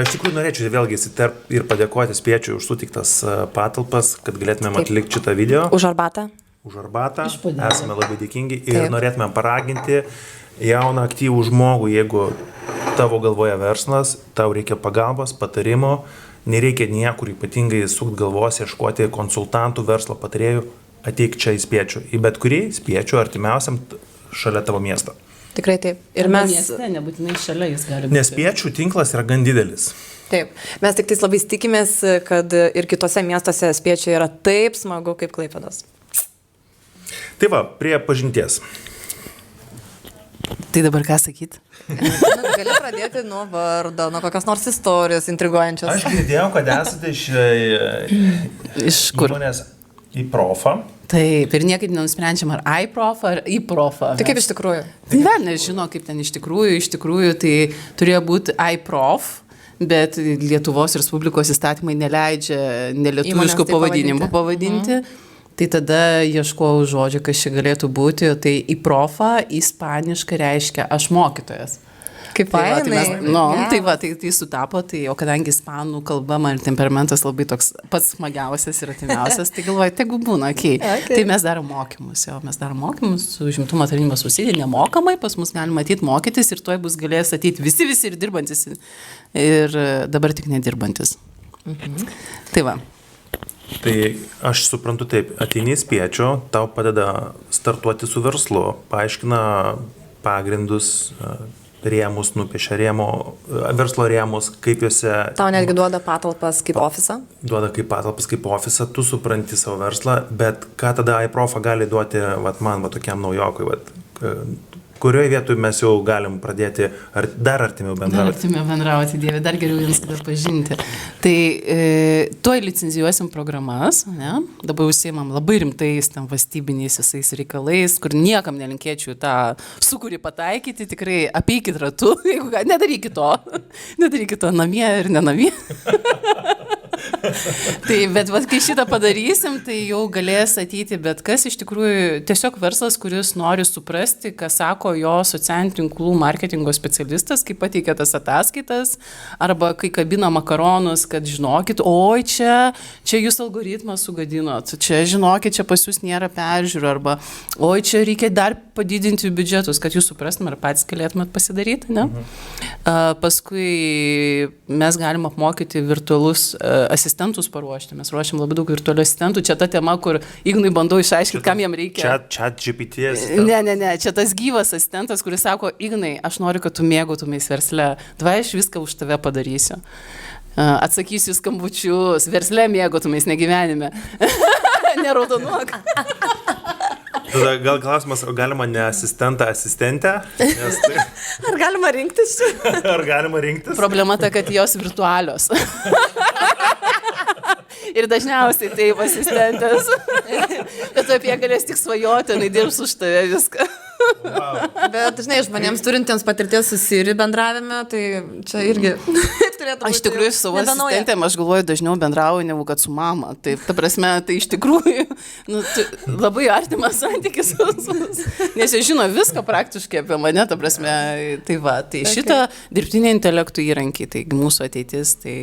Iš tikrųjų norėčiau vėlgi įsiterpti ir padėkoti spiečiui už sutiktas patalpas, kad galėtumėm atlikti šitą video. Už arbatą. Už arbatą. Išpadėlė. Esame labai dėkingi ir norėtumėm paraginti jauną aktyvų žmogų, jeigu tavo galvoje verslas, tau reikia pagalbos, patarimo, nereikia niekur ypatingai sukt galvos, ieškoti konsultantų, verslo patarėjų, ateik čia į spiečių. Į bet kurį spiečių artimiausiam šalia tavo miesto. Tikrai taip. Ir Arba mes... mieste, nebūtinai šalia jis gali būti. Nes spiečių tinklas yra gan didelis. Taip. Mes tik tais labai tikimės, kad ir kitose miestuose spiečiai yra taip smagu kaip Klaipėdos. Tai va, prie pažinties. Tai dabar ką sakyti? Gali pradėti nuo vardo, nuo kokios nors istorijos intriguojančios. Aš girdėjau, kad esate iš kur? Įmonės iProfą. Taip, ir niekaip nenusprendžiam ar iProfą ar iProfą. Tai kaip iš tikrųjų? Tai vėl nežino, kaip ten iš tikrųjų tai turėjo būti iProf, bet Lietuvos Respublikos įstatymai neleidžia nelietuviškų pavadinimų pavadinti. Tai tada ieškojau žodžio, kas čia galėtų būti, tai iProfą ispaniškai reiškia aš mokytojas. Kaip Tai va, tai fainai. mes, tai va, tai sutapo, tai o kadangi ispanų kalba man temperamentas labai toks pats smagiausias ir atimiausias, tai galvoju, tegu būna, okay. Tai mes darom mokymus, su užimtumo tarnyba susidė nemokamai, pas mus galima matyti mokytis ir tuoj bus galės ateiti visi ir dirbantis ir dabar tik nedirbantis. Tai va. Tai aš suprantu taip, ateini spiečiu, tau padeda startuoti su verslu, paaiškina pagrinus, rėmus, nupiešia verslo rėmus, kaip juose... Tau netgi duoda patalpas kaip ofisą? Duoda kaip patalpas kaip ofisą, tu supranti savo verslą, bet ką tada iProfą gali duoti man, tokiam naujokui, kurioje vietoje mes jau galim pradėti dar artimiau bendrauti? Dar artimiau bendrauti, Dieve, dar geriau jums kitą pažinti. Tai tuoj licenzijuosim programas, ne? Dabar užsiimam labai rimtais tam valstybiniais visais reikalais, kur niekam nelinkėčiau tą sukūrį pataikyti, tikrai apeikit ratu, jeigu nedarykit to namie ir nenamie. Tai, bet kai šitą padarysim, tai jau galės ateiti bet kas iš tikrųjų tiesiog verslas, kuris nori suprasti, ką sako jo socialinių tinklų marketingo specialistas, kai pateikia tas ataskaitas, arba kai kabina makaronus, kad žinokit, oi čia jūs algoritmą sugadinot, čia žinokit, čia pas jūs nėra peržiūrų, arba oi čia reikia dar padidinti biudžetus, kad jūs suprastum, ar patys galėtumėt pasidaryti, ne? Paskui mes galim apmokyti virtualus asistentus paruošti. Mes ruošiam labai daug virtualių asistentų. Čia ta tema, kur Ignui bandau išaiškinti, kam jam reikia. Chat GPT asistentas. Ne. Čia tas gyvas asistentas, kuris sako, Ignai, aš noriu, kad tu mėgautumės versle. Davai, aš viską už tave padarysiu. Atsakysiu skambučius. Versle mėgautumės, ne gyvenime. Neraudonuok. Tada gal klausimas, ar galima ne asistentą, asistentę? Tai... Ar galima rinktis? Ar galima rinktis? Problema ta, kad jos virtualios. Ir dažniausiai taip asistentės. Bet apie ją galės tik svajoti, jinai dirbs už tave viską. Wow. Bet, žinai, žmonėms turintiems patirties su Siri bendravime, tai čia irgi turėtų būti. Aš tikrųjų su savo asistentėm, aš galvoju, dažniau bendrauju negu kad su mama. Tai, ta prasme, tai iš tikrųjų labai artimas santykis. Nes jie žino viską praktiškai apie mane, ta prasme. Tai va, tai šitą dirbtinio intelektų įrankį, tai mūsų ateitis, tai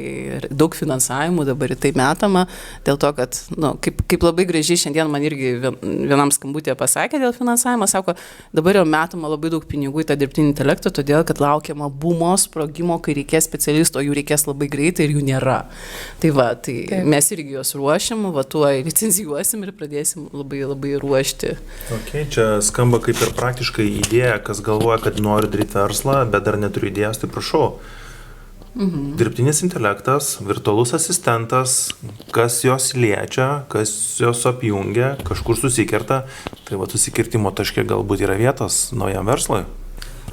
daug finansavimų dabar į tai metama, dėl to, kad, kaip labai gražiai šiandien man irgi vienam skambutėje pasakė dėl finansavimo, sako, dabar jau metama labai daug pinigų į tą dirbtinį intelektą, todėl, kad laukiama bumo, sprogimo, kai reikės specialisto, jų reikės labai greitai ir jų nėra. Tai va, mes irgi juos ruošiam, va tuoj licenzijuosim ir pradėsim labai, labai ruošti. Okay, čia skamba kaip ir praktiškai idėja, kas galvoja, kad nori daryti verslą, bet dar neturi idėjos, tai prašau. Dirbtinis intelektas, virtualus asistentas, kas jos liečia, kas jos apjungia, kažkur susikerta, tai va susikirtimo taške galbūt yra vietos naujam verslui.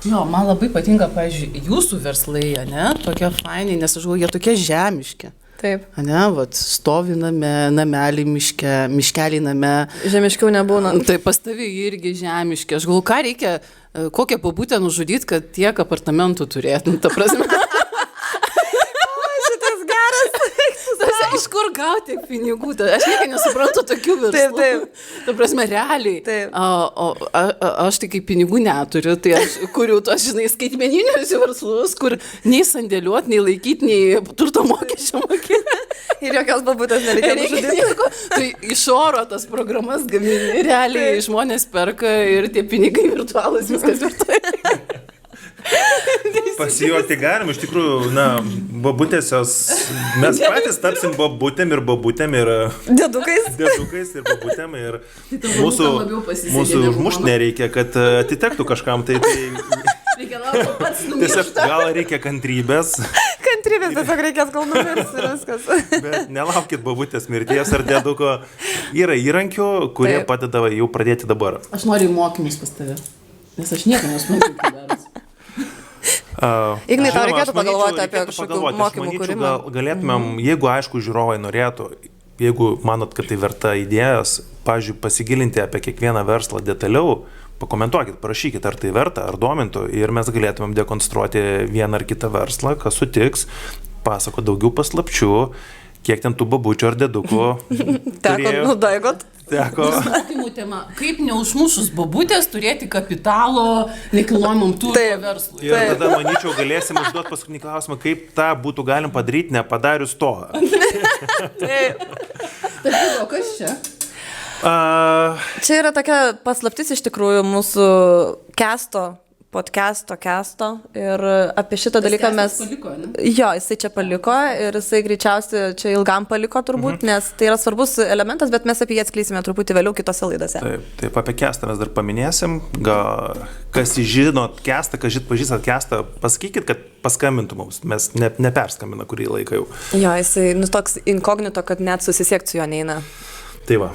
Jo, man labai patinka, pavyzdžiui, jūsų verslai, ne, tokie faini, nes aš galvoju, jie tokie žemiški. Taip. Ne, vat, stovi name, namelį miške, miškelį name. Žemiškiau nebūna. Tai pastavi irgi žemiški. Aš galvoju, ką reikia, kokią pabūtę nužudyti, kad tiek apartamentų turėtum, ta prasme. Iš kur gauti pinigų? Aš niekai nesuprantu tokių verslų. Taip. Ta prasme, realiai. Taip. Aš tai kaip pinigų neturiu, tai aš kuriu tos, žinai, skaitmeninius verslus, kur nei sandėliuot, nei laikyti, nei turto mokesčio mokėti. Ir jokios babutės nereikia nužudyti. Tai iš oro tas programas gamini, realiai žmonės perka ir tie pinigai virtualūs, viskas virtualiai. Pasijuokti galim, iš tikrųjų, babutės jos, mes patys tapsim babutėm ir Dėdukais ir babutėm ir mūsų užmušt nereikia, kad atitektų kažkam, tai reikia laukti pats numiršta. Tiesiog gal reikia kantrybės. Kantrybės tiesiog reikės, kol numirs ir viskas. Bet nelaukit babutės mirties ar dėduko, yra įrankių, kurie padeda jau pradėti dabar. Aš noriu mokymus pas tave, nes aš nieko nesuprantu, kaip daras. Ignai, tau reikėtų pagalvoti apie kažkokių mokymų kūrimą. Galėtumėm, jeigu aišku žiūrovai norėtų, jeigu manot, kad tai verta idėjos, pavyzdžiui, pasigilinti apie kiekvieną verslą detaliau, pakomentuokit, parašykit, ar tai verta, ar domintų ir mes galėtumėm dekonstruoti vieną ar kitą verslą, kas sutiks, pasako daugiau paslapčių, kiek ten tų babučių ar dėdukų Teko nudaigot. teko. Mokymų tema. Kaip neužmušus bobutės turėti kapitalo nekilnojamam turto verslui. Ir tada, manyčiau, galėsim užduoti paskutinį klausimą, kaip tą būtų galim padaryti, nepadarius to. O kas čia? Čia yra tokia paslaptis iš tikrųjų mūsų podcast'o ir apie šitą dalyką mes... Paliko, ne? Jo, jisai čia paliko ir jisai greičiausiai čia ilgam paliko turbūt, nes tai yra svarbus elementas, bet mes apie jį atskleisime truputį vėliau kitose laidose. Taip, apie Kestą mes dar paminėsim. Gal kas žinot Kestą, kas pažįstat Kestą, pasakykit, kad paskambintų mums. Mes neperskambina kurį laiką jau. Jo, jisai toks inkognito, kad net susisiekti su juo neina. Tai va,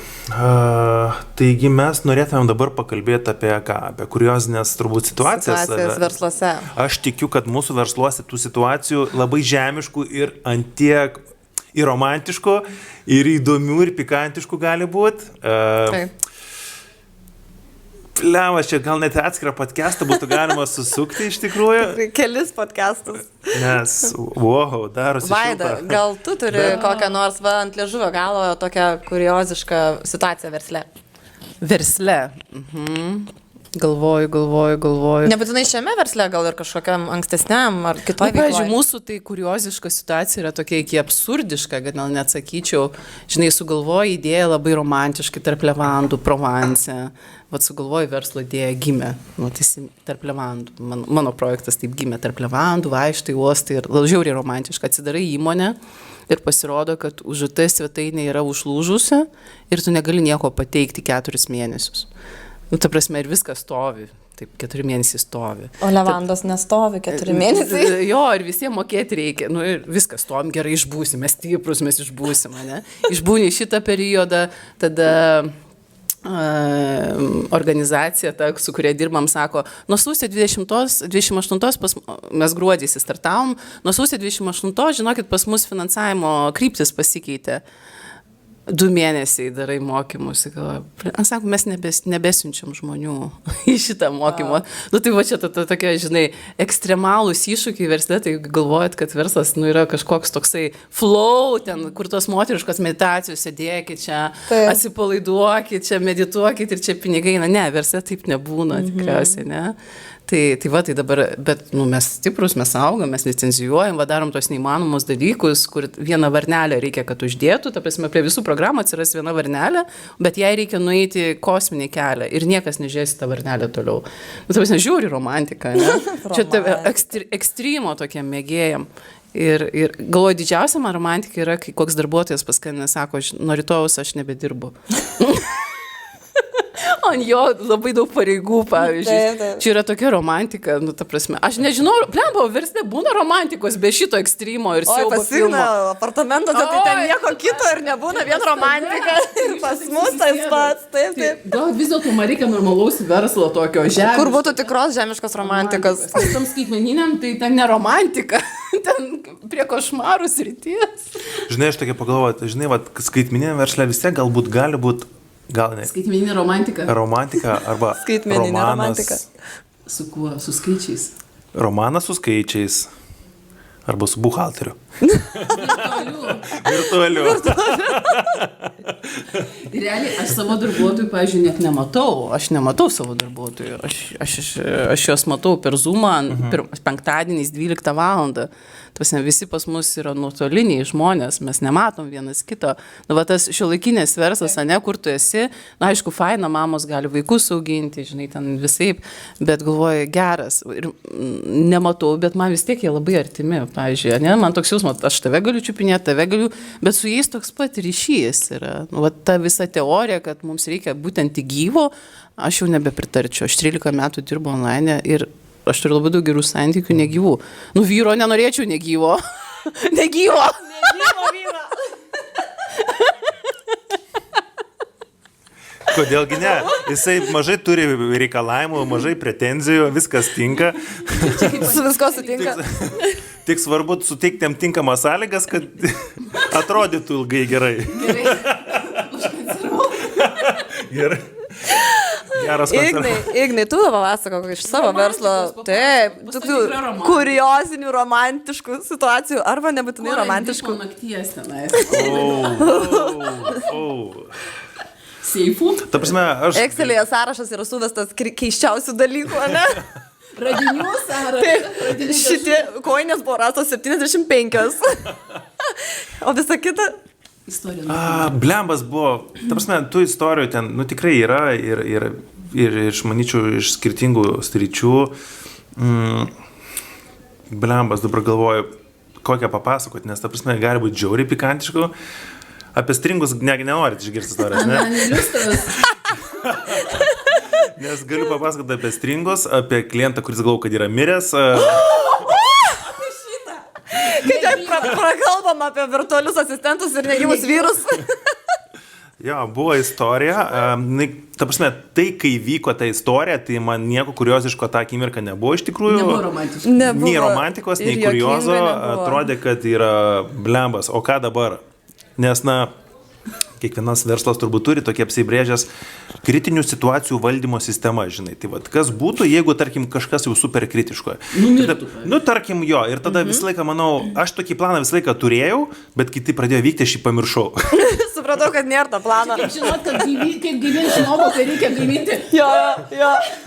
taigi mes norėtumėm dabar pakalbėti apie ką? Apie kuriozinės turbūt situacijas versluose. Aš tikiu, kad mūsų versluose tų situacijų labai žemiškų ir antiek ir romantiškų, ir įdomių, ir pikantiškų gali būti. Taip. Levas, čia gal net atskirą podcastą būtų galima susukti iš tikrųjų. Kelis podcastus. Nes, wow, darosi Vaida, šilta. gal tu turi kokią nors ant liežuvio galo tokią kuriozišką situaciją versle? Versle. Galvoju. Nebūtinai šiame versle, gal ir kažkokiam ankstesniam ar kitoj veikloj. Pavyzdžiui, mūsų tai kurioziška situacija yra tokia iki absurdiška, kad gal net sakyčiau, žinai, sugalvoju idėją labai romantiškai tarp levandų, Provence. Vat sugalvoju verslo idėją gimė, tarp levandų. Mano projektas taip gimė tarp levandų, vaikštai, uostai ir žiauriai romantiška. Atsidarai įmonę ir pasirodo, kad UŽT svetainė yra užlūžusi ir tu negali nieko pateikti 4 mėnesius. Ta prasme, ir viskas stovi. Taip, 4 mėnesiai stovi. O levandos nestovi 4 mėnesiai. Jo, ir visiems mokėti reikia. Ir viskas stovim, gerai išbūsim, mes stiprus, mes išbūsim, ne? Išbūni šitą periodą, tada organizacija, su kuria dirbam, sako, nuo sausio 28, mes gruodį startavom, nuo sausio 28, žinokit, pas mus finansavimo kryptis pasikeitė. 2 mėnesiai darai mokymus. Sako, mes nebesiunčiam žmonių į šitą mokymą. Tai va čia tokia, žinai, ekstremalūs iššūkiai versle, tai galvojat, kad verslas yra kažkoks toksai flow, ten, kur tos moteriškos meditacijos, sėdėkit čia, atsipalaiduokit čia, medituokit ir čia pinigai. Ne, versle taip nebūna, tikriausiai, ne? Tai va, tai dabar, bet mes stiprus, mes augam, mes licencijuojam, darom tos neįmanomus dalykus, kur vieną varnelę reikia, kad uždėtų, ta prasme, prie visų programų atsiras viena varnelė, bet jai reikia nueiti kosminį kelią ir niekas nežiūrės tą varnelę toliau. Ta prasme, žiūri romantika, ne? Čia ekstremo tokiem mėgėjam. Ir galvoju, didžiausia man romantika yra, kai koks darbuotojas paskambina, sako, nuo rytojaus aš nebedirbu. Ant jo labai daug pareigų, pavyzdžiui. Taip. Čia yra tokia romantika, ta prasme. Aš nežinau, blemba, versle būna romantikos be šito ekstremo ir siaubo filmo. Apartamentuose, tai ten nieko kito ir nebūna, vien romantika. Ir pas mus tais pats, taip. Gal vis dėlto man reikia normalaus verslo tokio žemiško. Kur būtų tikros žemiškos romantikos? Tam skaitmeniniam, tai ten ne romantika. Ten prie košmarų srities. Žinai, aš tokia pagalvoju, žinai, skaitmeniniam versle vis tiek galbūt gali būti. Gal ne. Skaitmeninė romantika. Romantika arba skaitmeninė romantika. Su kuo? Su skaičiais. Romanas su skaičiais. Arba su buhalteriu. Virtualiu. Realiai, aš savo darbuotojų, pavyzdžiui, net nematau. Aš nematau savo darbuotojų. Aš juos matau per Zoomą penktadieniais 12 valandą. Visi pas mus yra nuotoliniai žmonės, mes nematom vienas kito. Tas šiuolaikinės verslas, kur tu esi, aišku, faina, mamos gali vaikus auginti, žinai, ten visaip, bet galvoju, geras. Ir nematau, bet man vis tiek jie labai artimi, pavyzdžiui, ne? Man toks jausmas, aš tave galiu čiupinėti, tave galiu, bet su jais toks pat ryšys yra. Ta visa teorija, kad mums reikia būtent gyvo, aš jau nebepritarčiau. Aš 13 metų dirbu online ir aš turiu labai daug gerų santykių negyvų. Vyro nenorėčiau negyvo. Negyvo vyro. Kodėlgi ne? Jisai mažai turi reikalavimų, mažai pretenzijų, viskas tinka. Su visko sutinka. Tik svarbu suteikti jam tinkamas sąlygas, kad atrodytų ilgai gerai. Gerai. Ignai, tu dabar pasakok iš savo verslo, taip, tokių kuriozinių, romantiškų situacijų, arba nebūtinai romantiškų. Nakties tenais. Seifų. Ta prasme, aš... Excelėje sąrašas yra suvestas keiščiausių dalykų, ne? Radinių sąrašas. Šitie koinės buvo rastos 75. O visa kita... Istorija. Blembas buvo, ta prasme, tų istorijų ten, nu, tikrai yra ir aš manyčiau, iš skirtingų sričių. Blembas, dabar galvoju, kokią papasakoti, nes, ta prasme, gali būti žiauriai pikantiškų. Apie stringus nenorit išgirsti istorijas, ne? Nes galiu papasakoti apie stringus, apie klientą, kuris galvo, kad yra miręs. Kai tiek prakalbam apie virtualius asistentus ir negyvus vyrus. Jo, buvo istorija. Ta prasme, tai, kai vyko ta istorija, tai man nieko kurioziško tą akimirką nebuvo iš tikrųjų. Nebuvo romantiško. Nebuvo. Nei romantikos, nei Ir juokinga kuriozo. nebuvo. Atrodė, kad yra blembas. O ką dabar? Nes, na, kiekvienas verslas turbūt turi tokį apsibrėžęs kritinių situacijų valdymo sistemą, žinai. Tai vad, kas būtų, jeigu, tarkim, kažkas jau super kritiško. Nu, tarkim, jo. Ir tada visą laiką, manau, aš tokį planą visą laiką turėjau, bet kiti pradėjo vykti, aš jį pamiršau. Supratau, kad nėra to plano. Kaip žinot, kad kaip gaivinti žmogų, kai reikia gaivinti. Jo,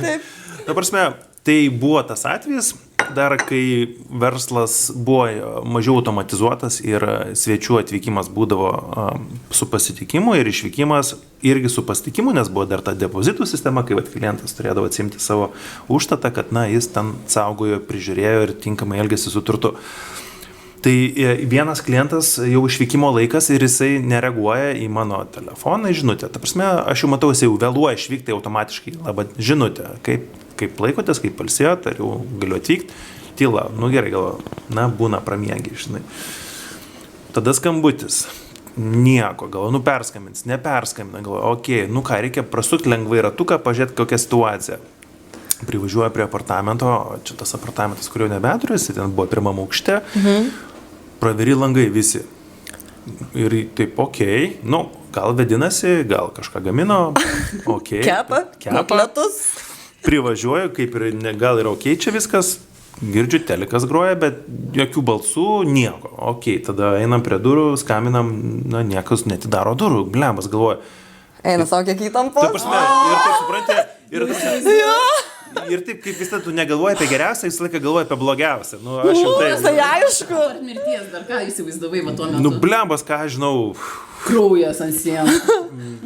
taip. Ta prasme, tai buvo tas atvejis, dar kai verslas buvo mažiau automatizuotas ir svečių atvykimas būdavo su pasitikimu ir išvykimas irgi su pasitikimu, nes buvo dar ta depozitų sistema, kai klientas turėdavo atsimti savo užstatą, kad na, jis ten saugojo, prižiūrėjo ir tinkamai elgėsi su turtu. Tai vienas klientas jau išvykimo laikas ir jisai nereaguoja į mano telefoną, žinutę. Ta prasme, aš jau matau, jisai jau vėluoja išvykti automatiškai. Labą žinutę, kaip laikotės, kaip palsėjot, ar jau galiu atvykti. Tyla, nu gerai, galvoju, na, būna pramiegi, žinai. Tada skambutis. Nieko, galvoju, nu perskambins, neperskambina, galvoju, okei, nu ką, reikia prasukti lengvai ratuką, pažiūrėti kokią situaciją. Privažiuoja prie apartamento, čia tas apartamentas, kurio nebeturiu, jis ten buvo pirmam aukšte, praveri langai visi. Ir taip, okei, nu, gal vedinasi, gal kažką gamino, okei. Kepa. Kotletus. Privažiuoju, kaip ir gal yra okei čia viskas, girdžiu, telikas groja, bet jokių balsų, nieko. Okei, tada einam prie durų, skambinam, na, niekas netidaro durų, blembas, galvoja. Eina savo kiek įtampos. Taip, prasme, ir taip supranti, ir taip, kaip vis tu negalvoji apie geriausią, visą laiką galvoji apie blogiausią. Nu, aš jau taip. Tai aišku. Ar mirties, dar ką įsivaizdavai va tuo metu? Nu, blembas, ką žinau, Kraujas ant sienų.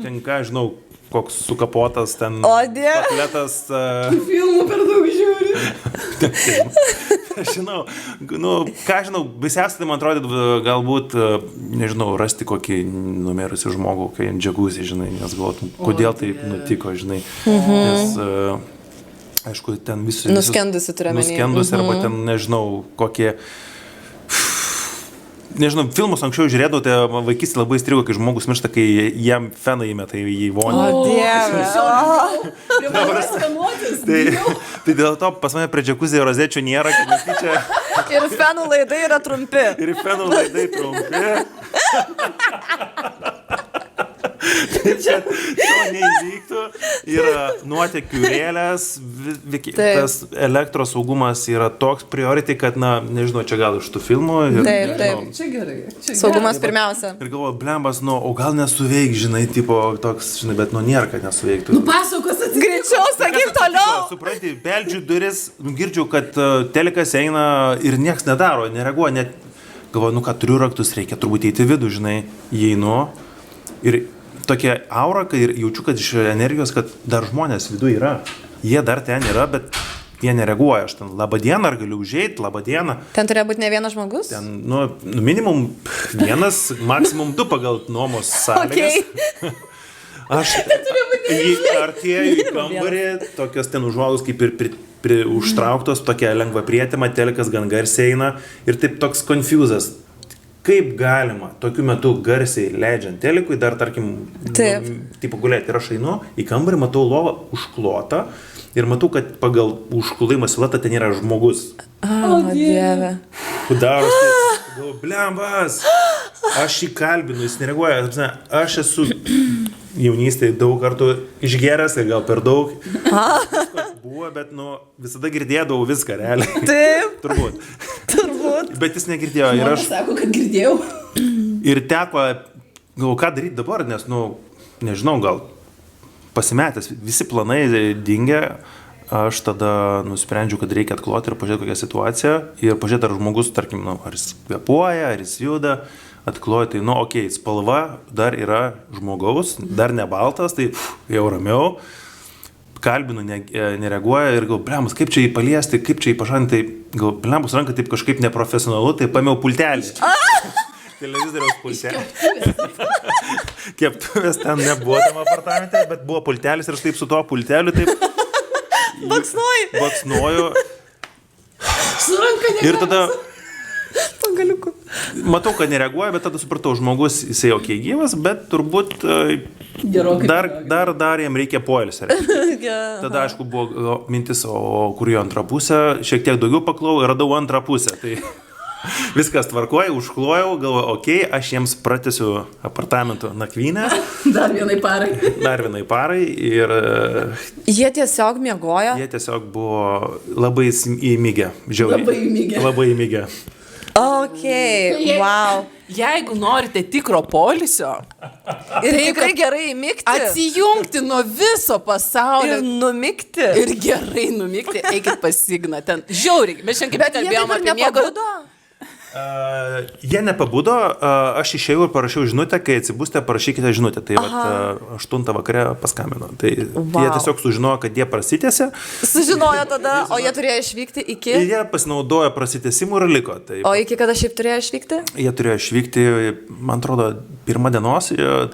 ten ką žinau, koks sukapotas ten O, Dieve. kotletas. Filmų per daug žiūri. Žinau, nu, ką žinau, baisiausia tai man atrodo, galbūt, nežinau, rasti kokį numirusį žmogų, kai ant džiaguzi, žinai, nes galvotum, kodėl tai nutiko, žinai. Nes, aišku, ten visi... Nuskendusi turiu omeny. Nuskendusi, arba ten, nežinau, kokie... Nežinau, filmus anksčiau žiūrėdavau, tai vaikystė labai įstrigo, kai žmogus miršta, kai jam feną įmeta į vonį. O, Dieve. Privažiuoja skanuotis. Tai dėl to pas mane prie džiakuzį rozečių nėra, kad netyčia... Ir fenų laidai yra trumpi. Ir fenų laidai trumpi. Tai čia to neįvyktų. Yra nuotekių rėlės, tas elektros saugumas yra toks priority, kad, na, nežinau, čia gal iš tų filmų. Ir, Taip, nežinau, taip. Čia gerai. Saugumas pirmiausia. Ir galvoju, blembas, nu, o gal nesuveik, žinai, tipo toks, žinai, bet nu nėra, kad nesuveiktų. Nu, pasakos atsitikti. Greičiau, sakyk toliau. Supranti, beldžiu duris, girdžiu, kad telikas eina ir nieks nedaro, nereaguoja, net galvoju, nu ką, turiu raktus, reikia turbūt eiti vidų, žinai, įeinu ir tokia aura, ir jaučiu, kad iš energijos, kad dar žmonės viduje yra, jie dar ten yra, bet jie nereaguoja, aš ten, labą dieną, ar galiu užeiti, labą dieną. Ten turėjo būti ne vienas žmogus? Ten, nu, minimum vienas, maksimum du pagal nuomos sąlygas. Okay. Aš artėjau į kambarį, tokios ten užuolus kaip ir užtrauktos, tokia lengva prietema, telikas gan garsiai eina ir taip toks confusas. Kaip galima tokiu metu garsiai leidžiant telikui, dar tarkim, tipo gulėti, ir aš einu į kambarį, matau lovą užklotą ir matau, kad pagal užklojimo siluetą ten yra žmogus. O, Dieve. Darosi, blembas, aš jį kalbinu, jis nereaguoja, aš esu jaunystėje daug kartų išgeręs ir gal per daug. Buvo, bet, nu, visada girdėdavau viską, realiai. Taip. Turbūt. Bet jis negirdėjo. Ir aš sako, kad girdėjau. Ir teko, galvoju, ką daryti dabar, nes, nu, nežinau, gal pasimetęs, visi planai dingė, aš tada nusprendžiau, kad reikia atkloti ir pažiūrėti kokią situaciją ir pažiūrėti, ar žmogus, tarkim, ar jis kvėpuoja, ar jis juda, atkloti, tai, okei, spalva dar yra žmogaus, dar ne baltas, tai jau ramiau. Kalbinu, nereaguoja ir galvoju, blemas, kaip čia jį paliesti, kaip čia jį pašalinti, tai galvoju, blemas ranka taip kažkaip neprofesionalu, tai paėmiau pultelį. Televizoriaus pultelį. Keptuvės ten nebuvo tam apartamente, bet buvo pultelis ir aš taip su tuo pulteliu taip baksnuoju. Su ranka negalima. Ir tada Pagaliuku. matau, kad nereaguoja, bet tada supratau, žmogus jisai okei gyvas, bet turbūt dar jam reikia poilsio. Tada, aišku, buvo mintis, o kur jo antrą pusę, šiek tiek daugiau paklau ir radau antrą pusę. Tai viskas tvarkoja, užklojau, galvoju, okei, aš jiems pratęsiu apartamentų nakvynę. Dar vienai parai ir Jie tiesiog miegojo. jie tiesiog buvo labai įmygę, žiauriai. Labai įmygę. Okay, wow. Jeigu norite tikro poilsio, Ir tikrai gerai įmigti. atsijungti nuo viso pasaulio Ir numigti. ir gerai numigti, eikit pas Signą ten. Žiauriai, mes šiandien kaip kalbėjom apie miegą. Jie nepabudo, aš išėjau ir parašiau žinutę, kai atsibūsite, parašykite žinutę. Tai 8 vakare paskambino. Tai jie tiesiog sužinojo, kad jie prasitėsi. Sužinojo tada, o jie turėjo išvykti iki... Ir jie pasinaudojo prasitėsimų ir liko. Tai O iki kada šiaip turėjo išvykti? jie turėjo išvykti, man atrodo, 1 dienos,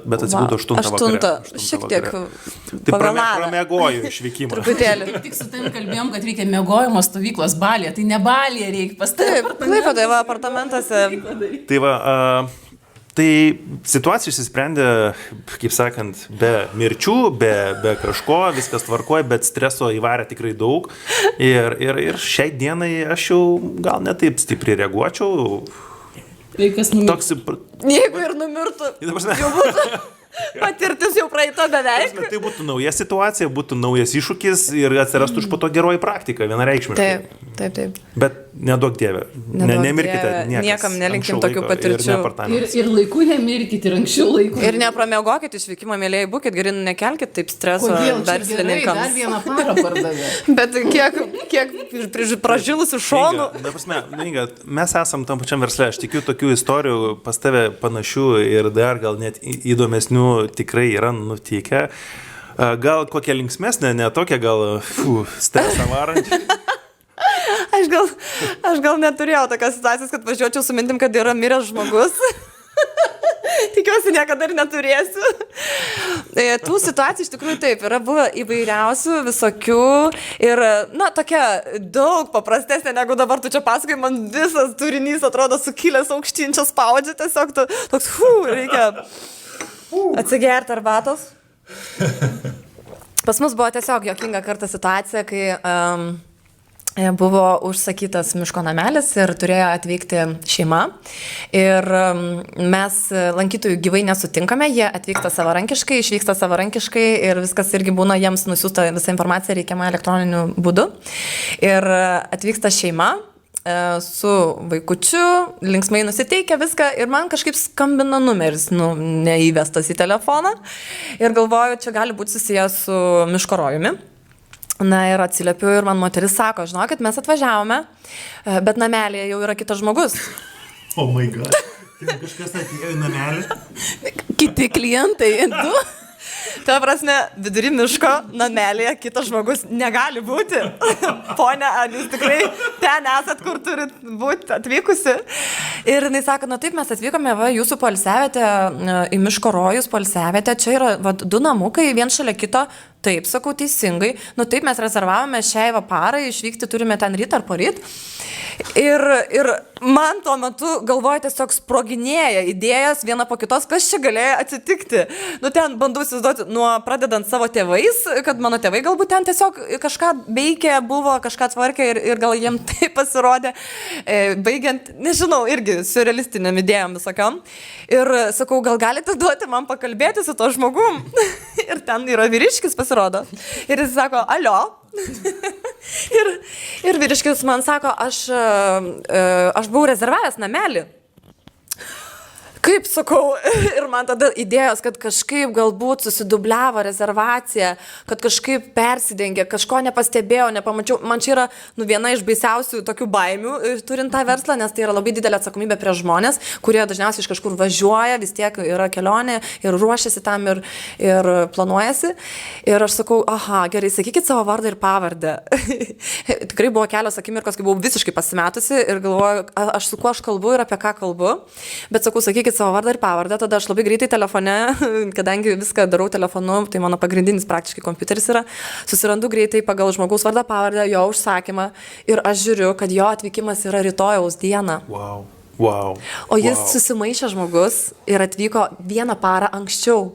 bet atsibudo 8 vakare. 8. Šiek tiek Tai pavėlavę. pramiegoju išvykimą. Truputėlį. Tik su tavim kalbėjom, kad reikia miegojimo stovyklos Balyje. Tai ne Balyje reikia pas tave. Klaipėdoje va apartamentuose. Tai va, tai situacija išsisprendė, kaip sakant, be mirčių, be kažko, viskas tvarkoja, bet streso įvarė tikrai daug. Ir šiai dienai aš jau gal ne taip stipriai reaguočiau. Vaikas numirė. Toks, Jeigu ir numirtų, jau būtų patirtis jau praeita beveik. tai būtų nauja situacija, būtų naujas iššūkis ir atsirastų iš po to geroji praktika, vienareikšmiškai. Taip. Bet neduok dievė, nemirkite niekas. Niekam nelinkim Anksčiau tokių laiko patirčių. ir ne apartamentuose. Ir laiku nemirkit, ir anksčiau laiku. Ir nepramiegokit išvykimą, mėlyjei, būkit geri, nekelkit taip streso Kodėl? Čia gerai, dar verslininkams. vieną parą pardavė. Bet kiek pražilusių šonų. Inga, mes esam tam pačiam versle, aš tikiu tokių istorijų pas tave panašių ir dar gal net įdomesnių tikrai yra nutikę. Gal kokia linksmesnė, ne tokia, gal stresą varančią. Aš gal neturėjau tokios situacijos, kad važiuočiau su mintim, kad yra miręs žmogus. Tikiuosi, niekada ir neturėsiu. Tų situacijų iš tikrųjų taip, yra buvę įvairiausių, visokių ir, tokia daug paprastesnė, negu dabar tu čia pasakai, man visas turinys atrodo sukilęs aukštyn, čia spaudžia, tiesiog toks, reikia atsigerti arbatos. Pas mus buvo tiesiog jokinga kartą situacija, kai buvo užsakytas miško namelis ir turėjo atvykti šeima. Ir mes lankytojų gyvai nesutinkame, jie atvyksta savarankiškai, išvyksta savarankiškai ir viskas irgi būna jiems nusiųsta visa informacija reikiama elektroniniu būdu. Ir atvyksta šeima su vaikučiu, linksmai nusiteikia viską ir man kažkaip skambino numeris, neįvestas į telefoną. Ir galvoju, čia gali būti susijęs su miško rojumi. Na ir atsiliepiu ir man moteris sako, žinokit, mes atvažiavome, bet namelėje jau yra kitas žmogus. Oh my god. Kažkas atėjo į namelį. Kiti klientai, du. Ta prasme, vidury miško namelėje kitas žmogus negali būti. Ponia, ar jūs tikrai ten esat, kur turit būti atvykusi? Ir jinai sako, taip, mes atvykome jūsų poilsiavietę, į miško rojus poilsiavietę. Čia yra 2 namukai, vien šalia kito. Taip, sakau, teisingai. Taip, mes rezervavome šiai parai, išvykti turime ten ryt ar poryt. Ir man tuo metu galvoje tiesiog sproginėja idėjas viena po kitos, kas čia galėjo atsitikti. Ten bandau įsivaizduoti, pradedant savo tėvais, kad mano tėvai galbūt ten tiesiog kažką veikė, buvo kažką tvarkė ir gal jiem tai pasirodė, baigiant, nežinau, irgi surrealistiniam idėjom visokiom. Ir sakau, gal galite duoti man pakalbėti su to žmogum? Ir ten yra vyriškis pasirodo. Ir jis sako, alio. ir vyriškis man sako, aš buvau rezervavęs namelį. kaip sakau, ir man tada idėjos, kad kažkaip galbūt susidubliavo rezervacija, kad kažkaip persidengė, kažko nepastebėjau, nepamačiau. Man čia yra viena iš baisiausių tokių baimių turint tą verslą, nes tai yra labai didelė atsakomybė prieš žmonės, kurie dažniausiai iš kažkur važiuoja, vis tiek yra kelionė ir ruošiasi tam ir planuojasi. Ir aš sakau, aha, gerai, sakykit savo vardą ir pavardę. Tikrai buvo kelios akimirkos, kai buvau visiškai pasimetusi ir galvoju, aš su kuo aš kalbu ir apie ką kalbu. Bet sakau, sakykit savo vardą ir pavardę, tada aš labai greitai telefone, kadangi viską darau telefonu, tai mano pagrindinis praktiškai kompiuteris yra, susirandu greitai pagal žmogaus vardą pavardę, jo užsakymą ir aš žiūriu, kad jo atvykimas yra rytojaus dieną. Wow. O jis susimaišė žmogus ir atvyko 1 parą anksčiau.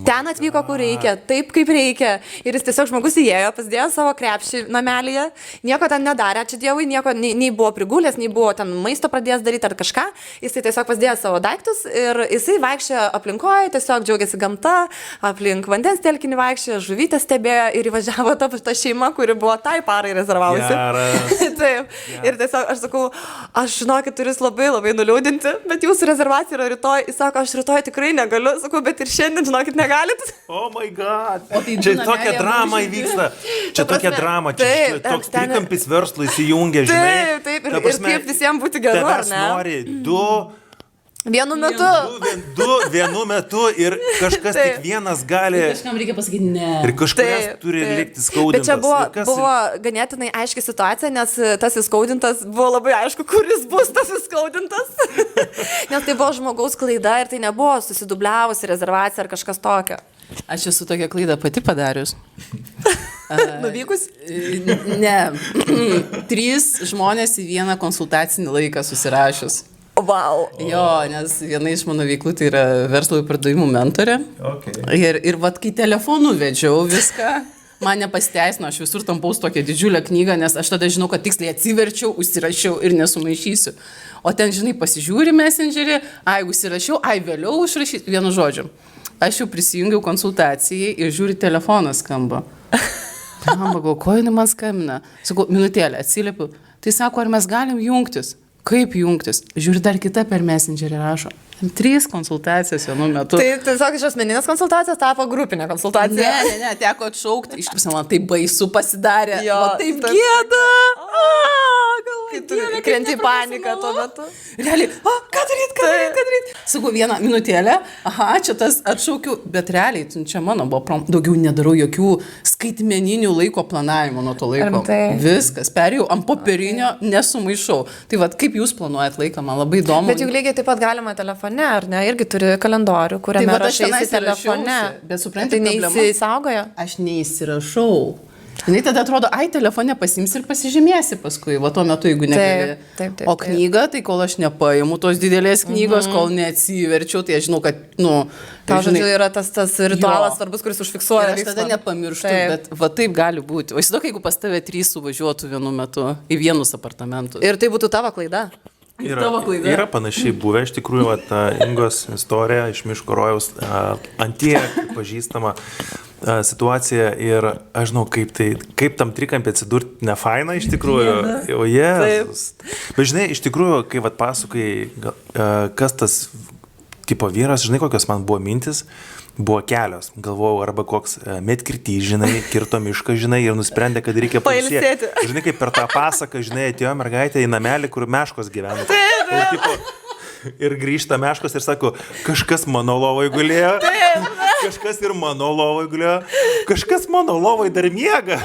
Ten atvyko, kur reikia, taip kaip reikia. Ir jis tiesiog žmogus įėjo, pasidėjo savo krepšį namelyje, nieko ten nedarė, ačiū Dievui, nieko nei buvo prigulęs, nei buvo ten maisto pradėjęs daryti ar kažką. Jisai tiesiog pasidėjo savo daiktus ir jisai vaikščiojo aplinkoje, tiesiog džiaugiasi gamta, aplink vandens telkinį vaikščiojo, žuvytę stebėjo ir įvažiavo ta šeima, kuri buvo tai parai rezervavusi. Taip. Ir tiesiog aš sakau, aš žinokit, turiu labai labai nuliūdinti, bet jūsų rezervacija yra rytoj. Jis sako, aš rytoj tikrai negaliu, sakau, bet ir šiandien, žinokit, negalit. Oh my god. O tai čia tokia drama įvyksta. Čia tokia drama, čia toks trikampis verslo įsijungia, žinai. Taip, ir kaip visiems būti geru, ar ne? Nori du vienu metu. Vienu metu ir kažkas tik vienas gali. Kažkam reikia pasakyti ne. Ir kažkas turi likti skaudintas. Bet čia buvo ganėtinai aiški situacija, nes tas įskaudintas buvo labai aišku, kuris bus tas įskaudintas. Nes tai buvo žmogaus klaida ir tai nebuvo susidubliavusi rezervacija ar kažkas tokio. Aš esu tokią klaidą pati padarius. Nuvykus? Ne. 3 žmonės į vieną konsultacinį laiką susirašius. Wow. Jo, nes viena iš mano veiklų tai yra verslo ir pardavimų mentorė. Okay. Ir vat, kai telefonu vedžiau viską, man nepasiteisino, aš visur tampau tokią didžiulę knygą, nes aš tada žinau, kad tiksliai atsiverčiau, užsirašiau ir nesumaišysiu. O ten, žinai, pasižiūri messengerį, užsirašiau, vėliau užrašyti, vienu žodžiu. Aš jau prisijungiau konsultacijai ir žiūri, telefonas skamba. Galvoju, ko jinai man skambina? Sakau, minutėlę, atsiliepiu. Tai sako, ar mes galim jungtis? Kaip jungtis? Žiūri, dar kita per messengerį rašo. 3 konsultacijas vienu metu. Tai tiesiog iš asmeninės konsultacijos tapo grupinė konsultacija. Ne, teko atšaukti. Iš tikrųjų, man tai baisu pasidarė. Jo, taip gėda. Kai tu krenti į paniką tuo metu. Realiai, ką daryt? Sakau, 1 minutėlę, čia tas atšaukiu, bet realiai, čia mano buvo, daugiau nedarau jokių skaitmeninių laiko planavimo nuo to laiko. Viskas, perėjau ant popierinio, nesumaišau. Tai vad, kaip jūs planuojat laiką, man labai įdomu. Bet juk lygiai taip pat galima telefone, ar ne? Irgi turi kalendorių, kuriame rašaisi telefone. Bet suprantate, tai neįsisaugojo? Aš neįsirašau. Jinai tada atrodo, telefone pasiims ir pasižymėsi paskui, va tuo metu, jeigu negali. Taip. O knyga, tai kol aš nepaimu tos didelės knygos, kol neatsiverčiau, tai aš žinau, kad, Tau, žodžiu, yra tas ritualas svarbus, kuris užfiksuoja. Aš tada nepamirštu, bet va taip gali būti. O įsivaizduok, jeigu pas tave 3 suvažiuotų vienu metu į vienus apartamentus. Ir tai būtų tavo klaida. Yra panašiai buvę, iš tikrųjų, ta Ingos istorija iš Miško rojaus antiek pažįstama situacija ir aš žinau, kaip tam trikampį atsidurti nefaina iš tikrųjų. O Jėzus. Bet žinai, iš tikrųjų, kai pasakai, kas tas tipo vyras, žinai, kokios man buvo mintis, buvo kelios. Galvojau, arba koks medkirtys, žinai, kirto mišką, žinai, ir nusprendė, kad reikia pailsėti. Žinai, kaip per tą pasaką, žinai, atėjo mergaitė į namelį, kur meškos gyvena. Ir grįžta meškos ir sako, kažkas mano lovoj gulėjo, kažkas ir mano lovoj gulėjo, kažkas mano lovoj dar miega.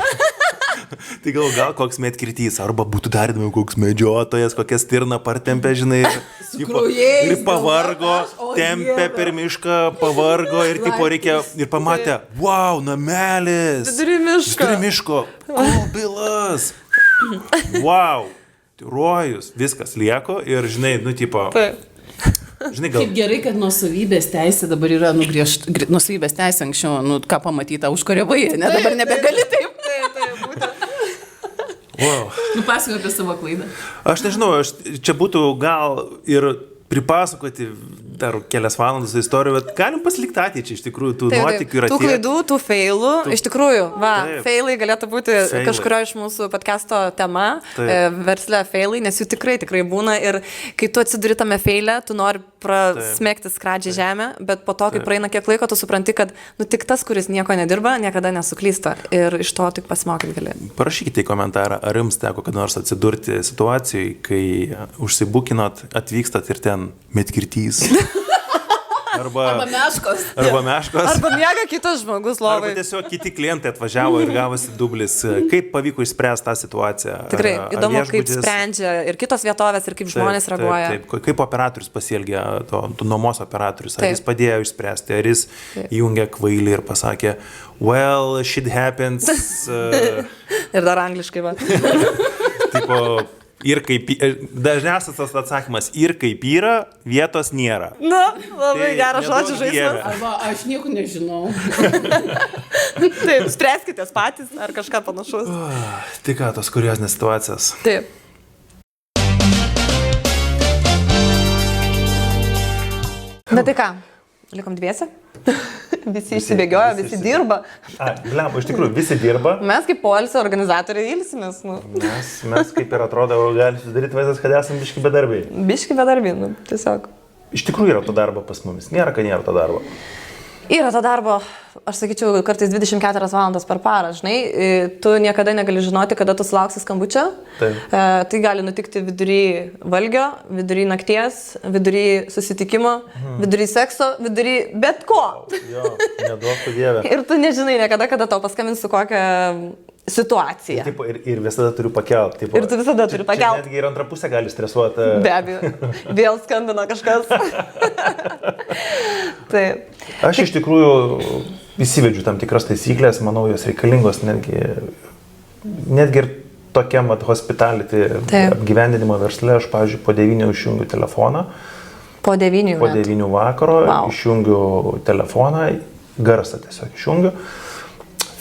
Tai gal koks medkirtys, arba būtų dar įdomiau koks medžiotojas, kokia stirna partempė, žinai, ir pavargo, tempė per mišką, pavargo ir tipo reikia, ir pamatė, wow, namelis, vidury miško, kubilas, wow, rojus, viskas lieko ir, žinai, tipo... Žinai, Kaip gerai, kad nuosavybės teisė dabar yra nugriežta, nuosavybės teisė anksčiau, ką pamatyta, užkariavai, ne, dabar nebegali taip. Wow. Nupasakok apie savo klaidą. Aš nežinau, čia būtų gal ir pripasakoti dar kelias valandas istorijų, bet galim pasilikti ateičiai, iš tikrųjų, tų nuotykių yra Tų klaidų, tų failų, iš tikrųjų, Taip. failai galėtų būti Failai. kažkurio iš mūsų podcast'o tema, versle failai, nes jų tikrai būna ir kai tu atsiduri tame failė, tu nori prasmegti skradžią žemę, bet po to, kai praeina kiek laiko, tu supranti, kad tik tas, kuris nieko nedirba, niekada nesuklysta ir iš to tik pasimokyti gali. Parašykite į komentarą, ar jums teko kada nors atsidurti situacijai, kai užsibukinot, atvykstat ir ten medkirtys. Arba meškos. Arba miega kitas žmogus lovai. Arba tiesiog kiti klientai atvažiavo ir gavosi dublis. Kaip pavyko išspręsti tą situaciją? Tikrai, įdomu, kaip sprendžia ir kitos vietovės, ir kaip žmonės reaguoja. Taip. Kaip operatorius pasielgė, to nuomos operatorius? Ar jis padėjo išspręsti, ar jis įjungė kvailį ir pasakė, well, shit happens. Ir dar angliškai, va. Tipo, ir kaip, dažniausias tas atsakymas, ir kaip yra, vietos nėra. Na, labai geras žodžių žaismas. Arba aš nieko nežinau. Taip, spręskitės patys ar kažką panašus. Tai ką, tos kuriozinės situacijas. Taip. Bet tai ką, likom dviese? Visi išsibėgioja, visi dirba. Blemba, iš tikrųjų, visi dirba. Mes kaip poilsio organizatoriai ilsimės. Nu. Mes kaip ir atrodo, gali susidaryti vaizdas, kad esame biški bedarbiai. Biški bedarbiai, nu, tiesiog. Iš tikrųjų yra to darbo pas mumis. Nėra, kad nėra to darbo. Yra to darbo, aš sakyčiau, kartais 24 valandas per parą, žinai, tu niekada negali žinoti, kada tu sulauksi skambučio. Tai gali nutikti vidury valgio, vidury nakties, vidury susitikimo, vidury sekso, vidury bet ko. Jo, neduok tu Dieve. Ir tu nežinai niekada, kada tau paskambins su kokia situacija. Taip, ir visada turiu pakelti. Ir tu visada turi pakelti. Netgi ir antrą pusę gali stresuoti. Be abejo, vėl skambina kažkas. Taip. Aš iš tikrųjų įsivedžiu tam tikras taisyklės, manau, jos reikalingos netgi ir tokiam hospitality apgyvendinimo versle. Aš, pavyzdžiui, po 9 išjungiu telefoną. Po 9 Po 9 vakaro išjungiu telefoną, garsą tiesiog išjungiu.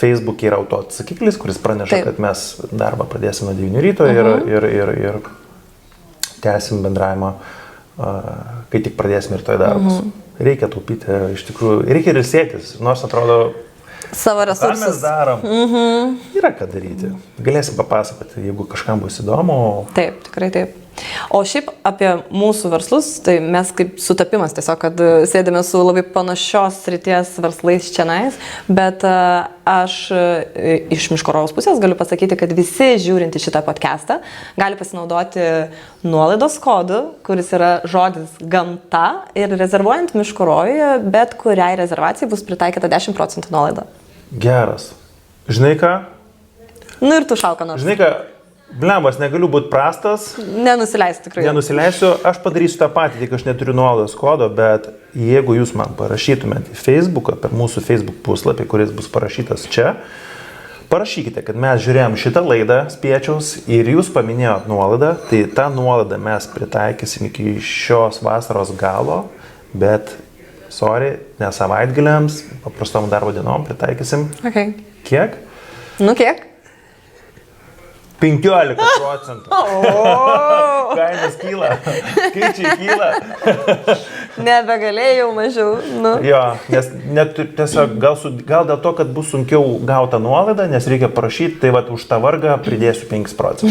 Facebook yra auto atsakiklis, kuris praneša, kad mes darbą pradėsim nuo 9 ryto ir tęsim bendravimą, kai tik pradėsim ir toj darbus. Reikia taupyti, iš tikrųjų, reikia ir sėtis, nors atrodo, savo resursus. Ką mes darom? Yra ką daryti. Galėsim papasakoti, jeigu kažkam bus įdomu. Taip, tikrai taip. O šiaip apie mūsų verslus, tai mes kaip sutapimas tiesiog, kad sėdėme su labai panašios srities verslais čianais, bet aš iš Miškorojaus pusės galiu pasakyti, kad visi žiūrinti šitą podcastą gali pasinaudoti nuolaidos kodu, kuris yra žodis gamta ir rezervuojant Miškorojuje, bet kuriai rezervacijai bus pritaikyta 10% nuolaida. Geras. Žinai ką? Nu ir tu šalka nors. Žinai ką? Blembas, negaliu būti prastas. Nenusileisiu tikrai. Nenusileisiu, aš padarysiu tą patį, tik aš neturiu nuolaidos kodo, bet jeigu jūs man parašytumėte į Facebooką, per mūsų Facebook puslapį, kuris bus parašytas čia, parašykite, kad mes žiūrėjom šitą laidą Spiečiaus ir jūs paminėjot nuolaidą, tai tą nuolaidą mes pritaikysim iki šios vasaros galo, bet, sorry, ne savaitgaliams, paprastom darbo dienom pritaikysim. Okay. Kiek? Nu kiek? 15%. Kainos kyla, skaičiai kyla. Nebegalėjau mažiau. Nu. Jo, nes tiesiog gal dėl to, kad bus sunkiau gauti nuolaidą, nes reikia parašyti, tai vat už tą vargą pridėsiu 5%.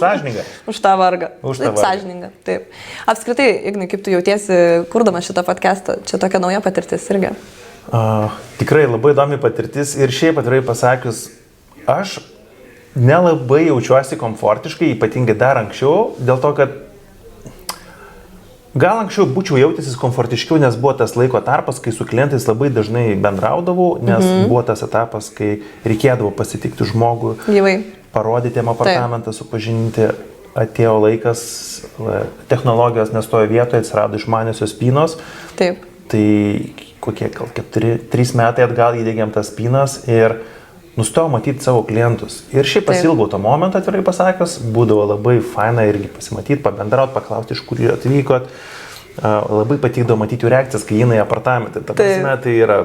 Sąžininga? Už tą vargą. Už tą vargą. Sąžininga, taip. Apskritai, Ignai, kaip tu jautiesi, kurdamas šitą podcastą, čia tokia nauja patirtis irgi. Tikrai labai įdomi patirtis ir šiaip atvirai pasakius, aš nelabai jaučiuosi komfortiškai, ypatingai dar anksčiau, dėl to, kad gal anksčiau būčiau jautęsis komfortiškiau, nes buvo tas laiko tarpas, kai su klientais labai dažnai bendraudavau, nes buvo tas etapas, kai reikėdavo pasitikti žmogų, parodyti jam apartamentą, supažinti, atėjo laikas, technologijos nestojo vietoje, atsirado išmaniosios spynos. Taip. Tai kokie gal 3 metai atgal įdėgiam tas spynas ir nustojau matyti savo klientus. Ir šiaip pasilgau to momento, atvirai pasakius, būdavo labai faina irgi pasimatyti, pabendrauti, paklausti, iš kur atvykot. Labai patikdavo matyti jų reakcijas, kai įeina į apartamentą. Ta prasme, tai yra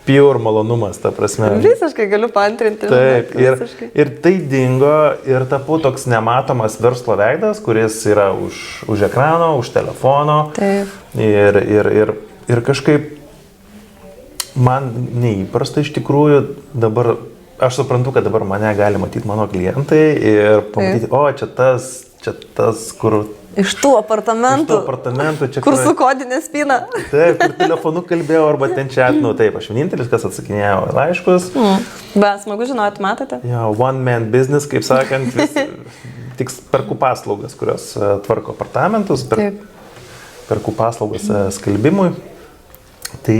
pure malonumas, ta prasme. Visiškai galiu paantrinti. Taip, visiškai. ir tai dingo ir tapu toks nematomas verslo veidas, kuris yra už ekrano, už telefono. Taip. Ir kažkaip man neįprasta iš tikrųjų dabar, aš suprantu, kad dabar mane gali matyti mano klientai ir pamatyti, o čia tas, kur... Iš tų apartamentų, čia, kur su kodinė spyna. Taip, kur telefonu kalbėjau, arba ten čia, taip, aš vienintelis, kas atsakinėjau laiškus. Smagu žinoti, matote? Ja, one man business, kaip sakant, tik perku paslaugas, kurios tvarko apartamentus, perku paslaugas skelbimui. Tai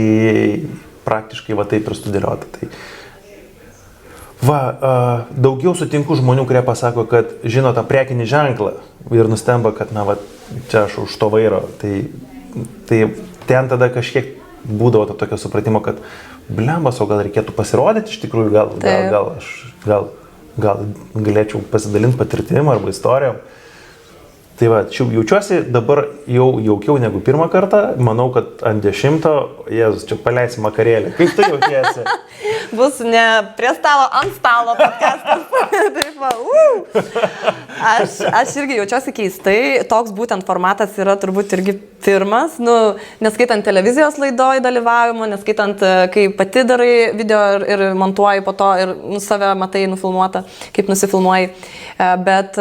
praktiškai va taip ir sudėliota. Tai daugiau sutinku žmonių, kurie pasako, kad žino tą prekinį ženklą ir nustemba, kad, čia aš už to vairo. Tai ten tada kažkiek būdavo to tokio supratimo, kad blembas, o gal reikėtų pasirodyti iš tikrųjų, gal galėčiau pasidalinti patirtim arba istorijom. Tai va, jaučiuosi dabar jau jaukiau negu pirmą kartą, manau, kad ant 10, Jėzus, čia paleisi makarėlį. Kaip tu jautiesi? Bus ne prie stalo, ant stalo podcastas. Taip, aš irgi jaučiuosi keistai, toks būtent formatas yra turbūt irgi pirmas, neskaitant televizijos laidoj dalyvavimo, neskaitant, kai pati darai video ir montuoji po to ir save matai nufilmuotą, kaip nusifilmuoji. Bet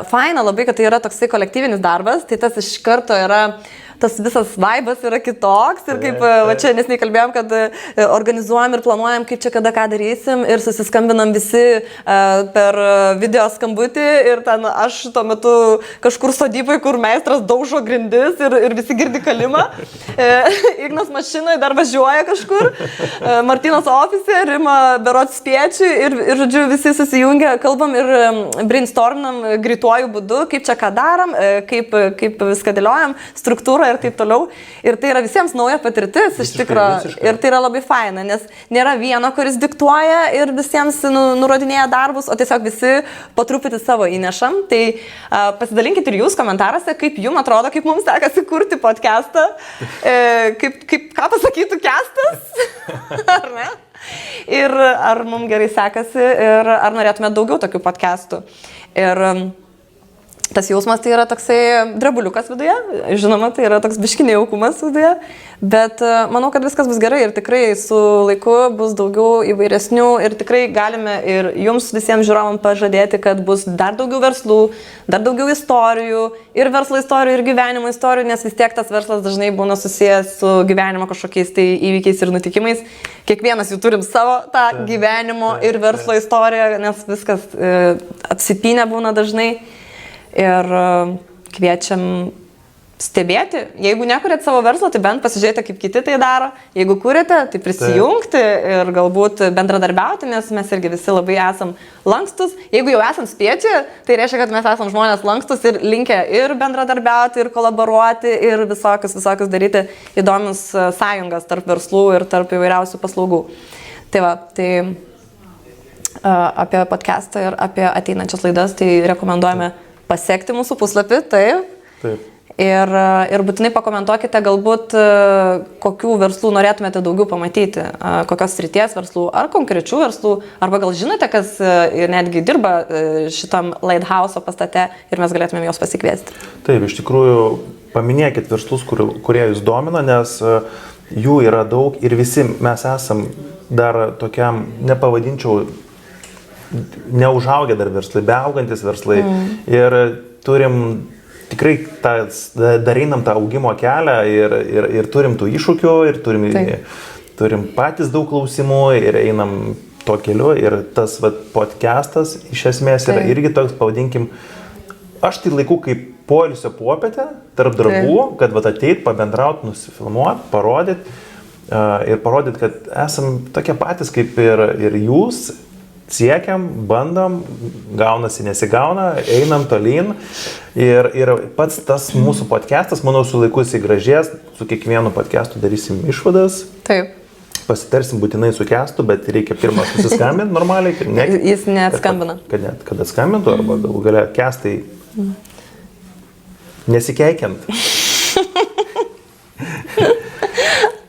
faina labai, kad tai yra toksai kolektyvinis darbas, tai tas iš karto yra, tas visas vaibas yra kitoks ir kaip, va čia nesnei kalbėjom, kad organizuojam ir planuojam, kaip čia kada ką darysim ir susiskambinam visi per video skambutį ir ten aš tuo metu kažkur sodybai, kur meistras daužo grindis ir visi girdi kalimą. Ignas mašinoje dar važiuoja kažkur, Martynas ofise, Rima berods spiečiui ir žodžiu visi susijungia, kalbam ir brainstorminam greituoju būdu, kaip čia ką darom, kaip viską dėliojam, struktūrą ir taip toliau. Ir tai yra visiems nauja patirtis iš tikrųjų. Ir tai yra labai faina, nes nėra vieno, kuris diktuoja ir visiems nurodinėja darbus, o tiesiog visi po truputį savo įnešam. Tai pasidalinkit ir jūs komentaruose, kaip jums atrodo, kaip mums sekasi kurti podcastą, ką pasakytų Kestas, ar ne? Ir ar mums gerai sekasi ir ar norėtume daugiau tokių podcastų. Ir tas jausmas tai yra toksai drebuliukas viduje, žinoma, tai yra toks biškinė jaukumas viduje, bet manau, kad viskas bus gerai ir tikrai su laiku bus daugiau įvairesnių ir tikrai galime ir jums visiems žiūrovam pažadėti, kad bus dar daugiau verslų, dar daugiau istorijų ir verslo istorijų ir gyvenimo istorijų, nes vis tiek tas verslas dažnai būna susijęs su gyvenimo kažkokiais tai įvykiais ir nutikimais. Kiekvienas jų turim savo tą gyvenimo ir verslo istoriją, nes viskas apsipynę būna dažnai. Ir kviečiam stebėti. Jeigu nekuriat savo verslo, tai bent pasižiūrėti, kaip kiti tai daro. Jeigu kuriate, tai prisijungti ir galbūt bendradarbiauti, nes mes irgi visi labai esam lankstus. Jeigu jau esam spėti, tai reiškia, kad mes esam žmonės lankstus ir linkę ir bendradarbiauti, ir kolaboruoti, ir visokius daryti įdomius sąjungas tarp verslų ir tarp įvairiausių paslaugų. Tai va, apie podcastą ir apie ateinančias laidas, tai rekomenduojame pasiekti mūsų puslapį, taip. Ir būtinai pakomentuokite galbūt, kokių verslų norėtumėte daugiau pamatyti, kokios srities verslų, ar konkrečių verslų, arba gal žinote, kas netgi dirba šitam Lighthouse pastate ir mes galėtumėm juos pasikviesti. Taip, iš tikrųjų, paminėkit verslus, kurie jūs domina, nes jų yra daug ir visi mes esam dar tokiam, nepavadinčiau, neužaugę dar verslai, beaugantis verslai ir turim tikrai dar einam tą augimo kelią ir turim tų iššūkių ir turim patys daug klausimų ir einam to keliu ir tas podcastas iš esmės yra irgi toks, pavadinkim, aš tai laiku kaip poilsio popietę tarp darbų, kad ateit, pabendraut, nusifilmuot, parodyt ir parodyt, kad esam tokie patys kaip ir jūs. Siekiam, bandom, gaunasi, nesigauna, einam tolyn ir pats tas mūsų podcastas, manau, su laiku jisai gražės, su kiekvienu podcastu darysim išvadas. Taip. Pasitarsim būtinai su Kestu, bet reikia pirmą susiskambinti normaliai. Jis neatskambina. Kad atskambintų, arba galų galia Kestai nesikeikiant.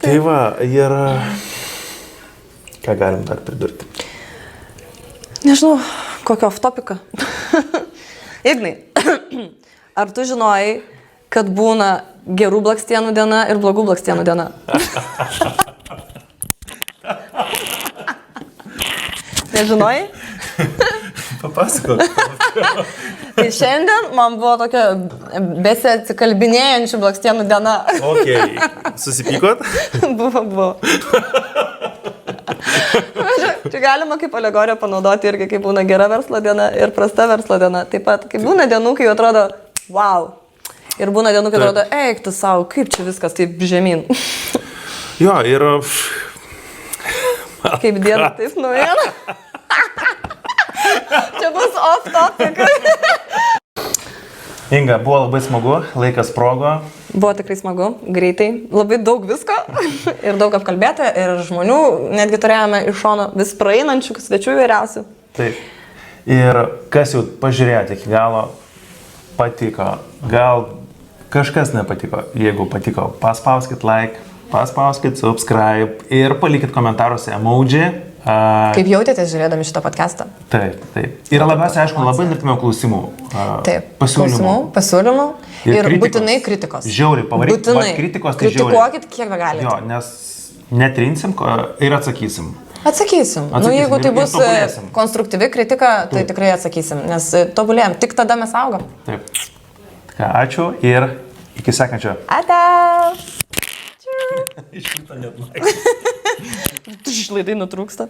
Tai va, ir Ką galim dar pridurti? Nežinau, kokio off-topiką. Ignai, ar tu žinojai, kad būna gerų blakstienų diena ir blogų blakstienų diena? Nežinojai? Papasakok. Tai šiandien man buvo tokia besiatsikalbinėjančių blakstienų diena. Ok, susipykot? Buvo. Čia galima kaip alegoriją panaudoti irgi, kai būna gera verslo diena ir prasta verslo diena. Taip pat, kai būna dienų, kai atrodo, wow. Ir būna dienų, kai atrodo, eik tu savo, kaip čia viskas taip žemyn. Jo, ir... Kaip diena, taip naujiena. Čia bus off-topic. Inga, buvo labai smagu, laikas sprogo. Buvo tikrai smagu, greitai, labai daug visko ir daug apkalbėta ir žmonių, netgi turėjome iš šono vis praeinančių, svečių įvairiausių. Taip. Ir kas jau pažiūrėjote iki galo, patiko, gal kažkas nepatiko. Jeigu patiko, paspauskit like, paspauskit subscribe ir palikit komentaruose emoji. Kaip jautėtės žiūrėdami šitą podcastą? Taip, taip. Ir labiausiai, aišku, labai norėtume klausimų. Taip, pasiūlymų. Ir būtinai kritikos. Žiauriai, pavarykit. Būtinai. Kritikos tai žiauriai. Kritikuokit, kiek be galite. Jo, nes netrinsim ir atsakysim. Atsakysim. Nu, jeigu tai bus konstruktyvi kritika, tai tikrai atsakysim, nes tobulėjom. Tik tada mes augam. Taip. Ką, ačiū ir iki sekančio. Ate! Iš šito net laikas. Laidai nutrūksta.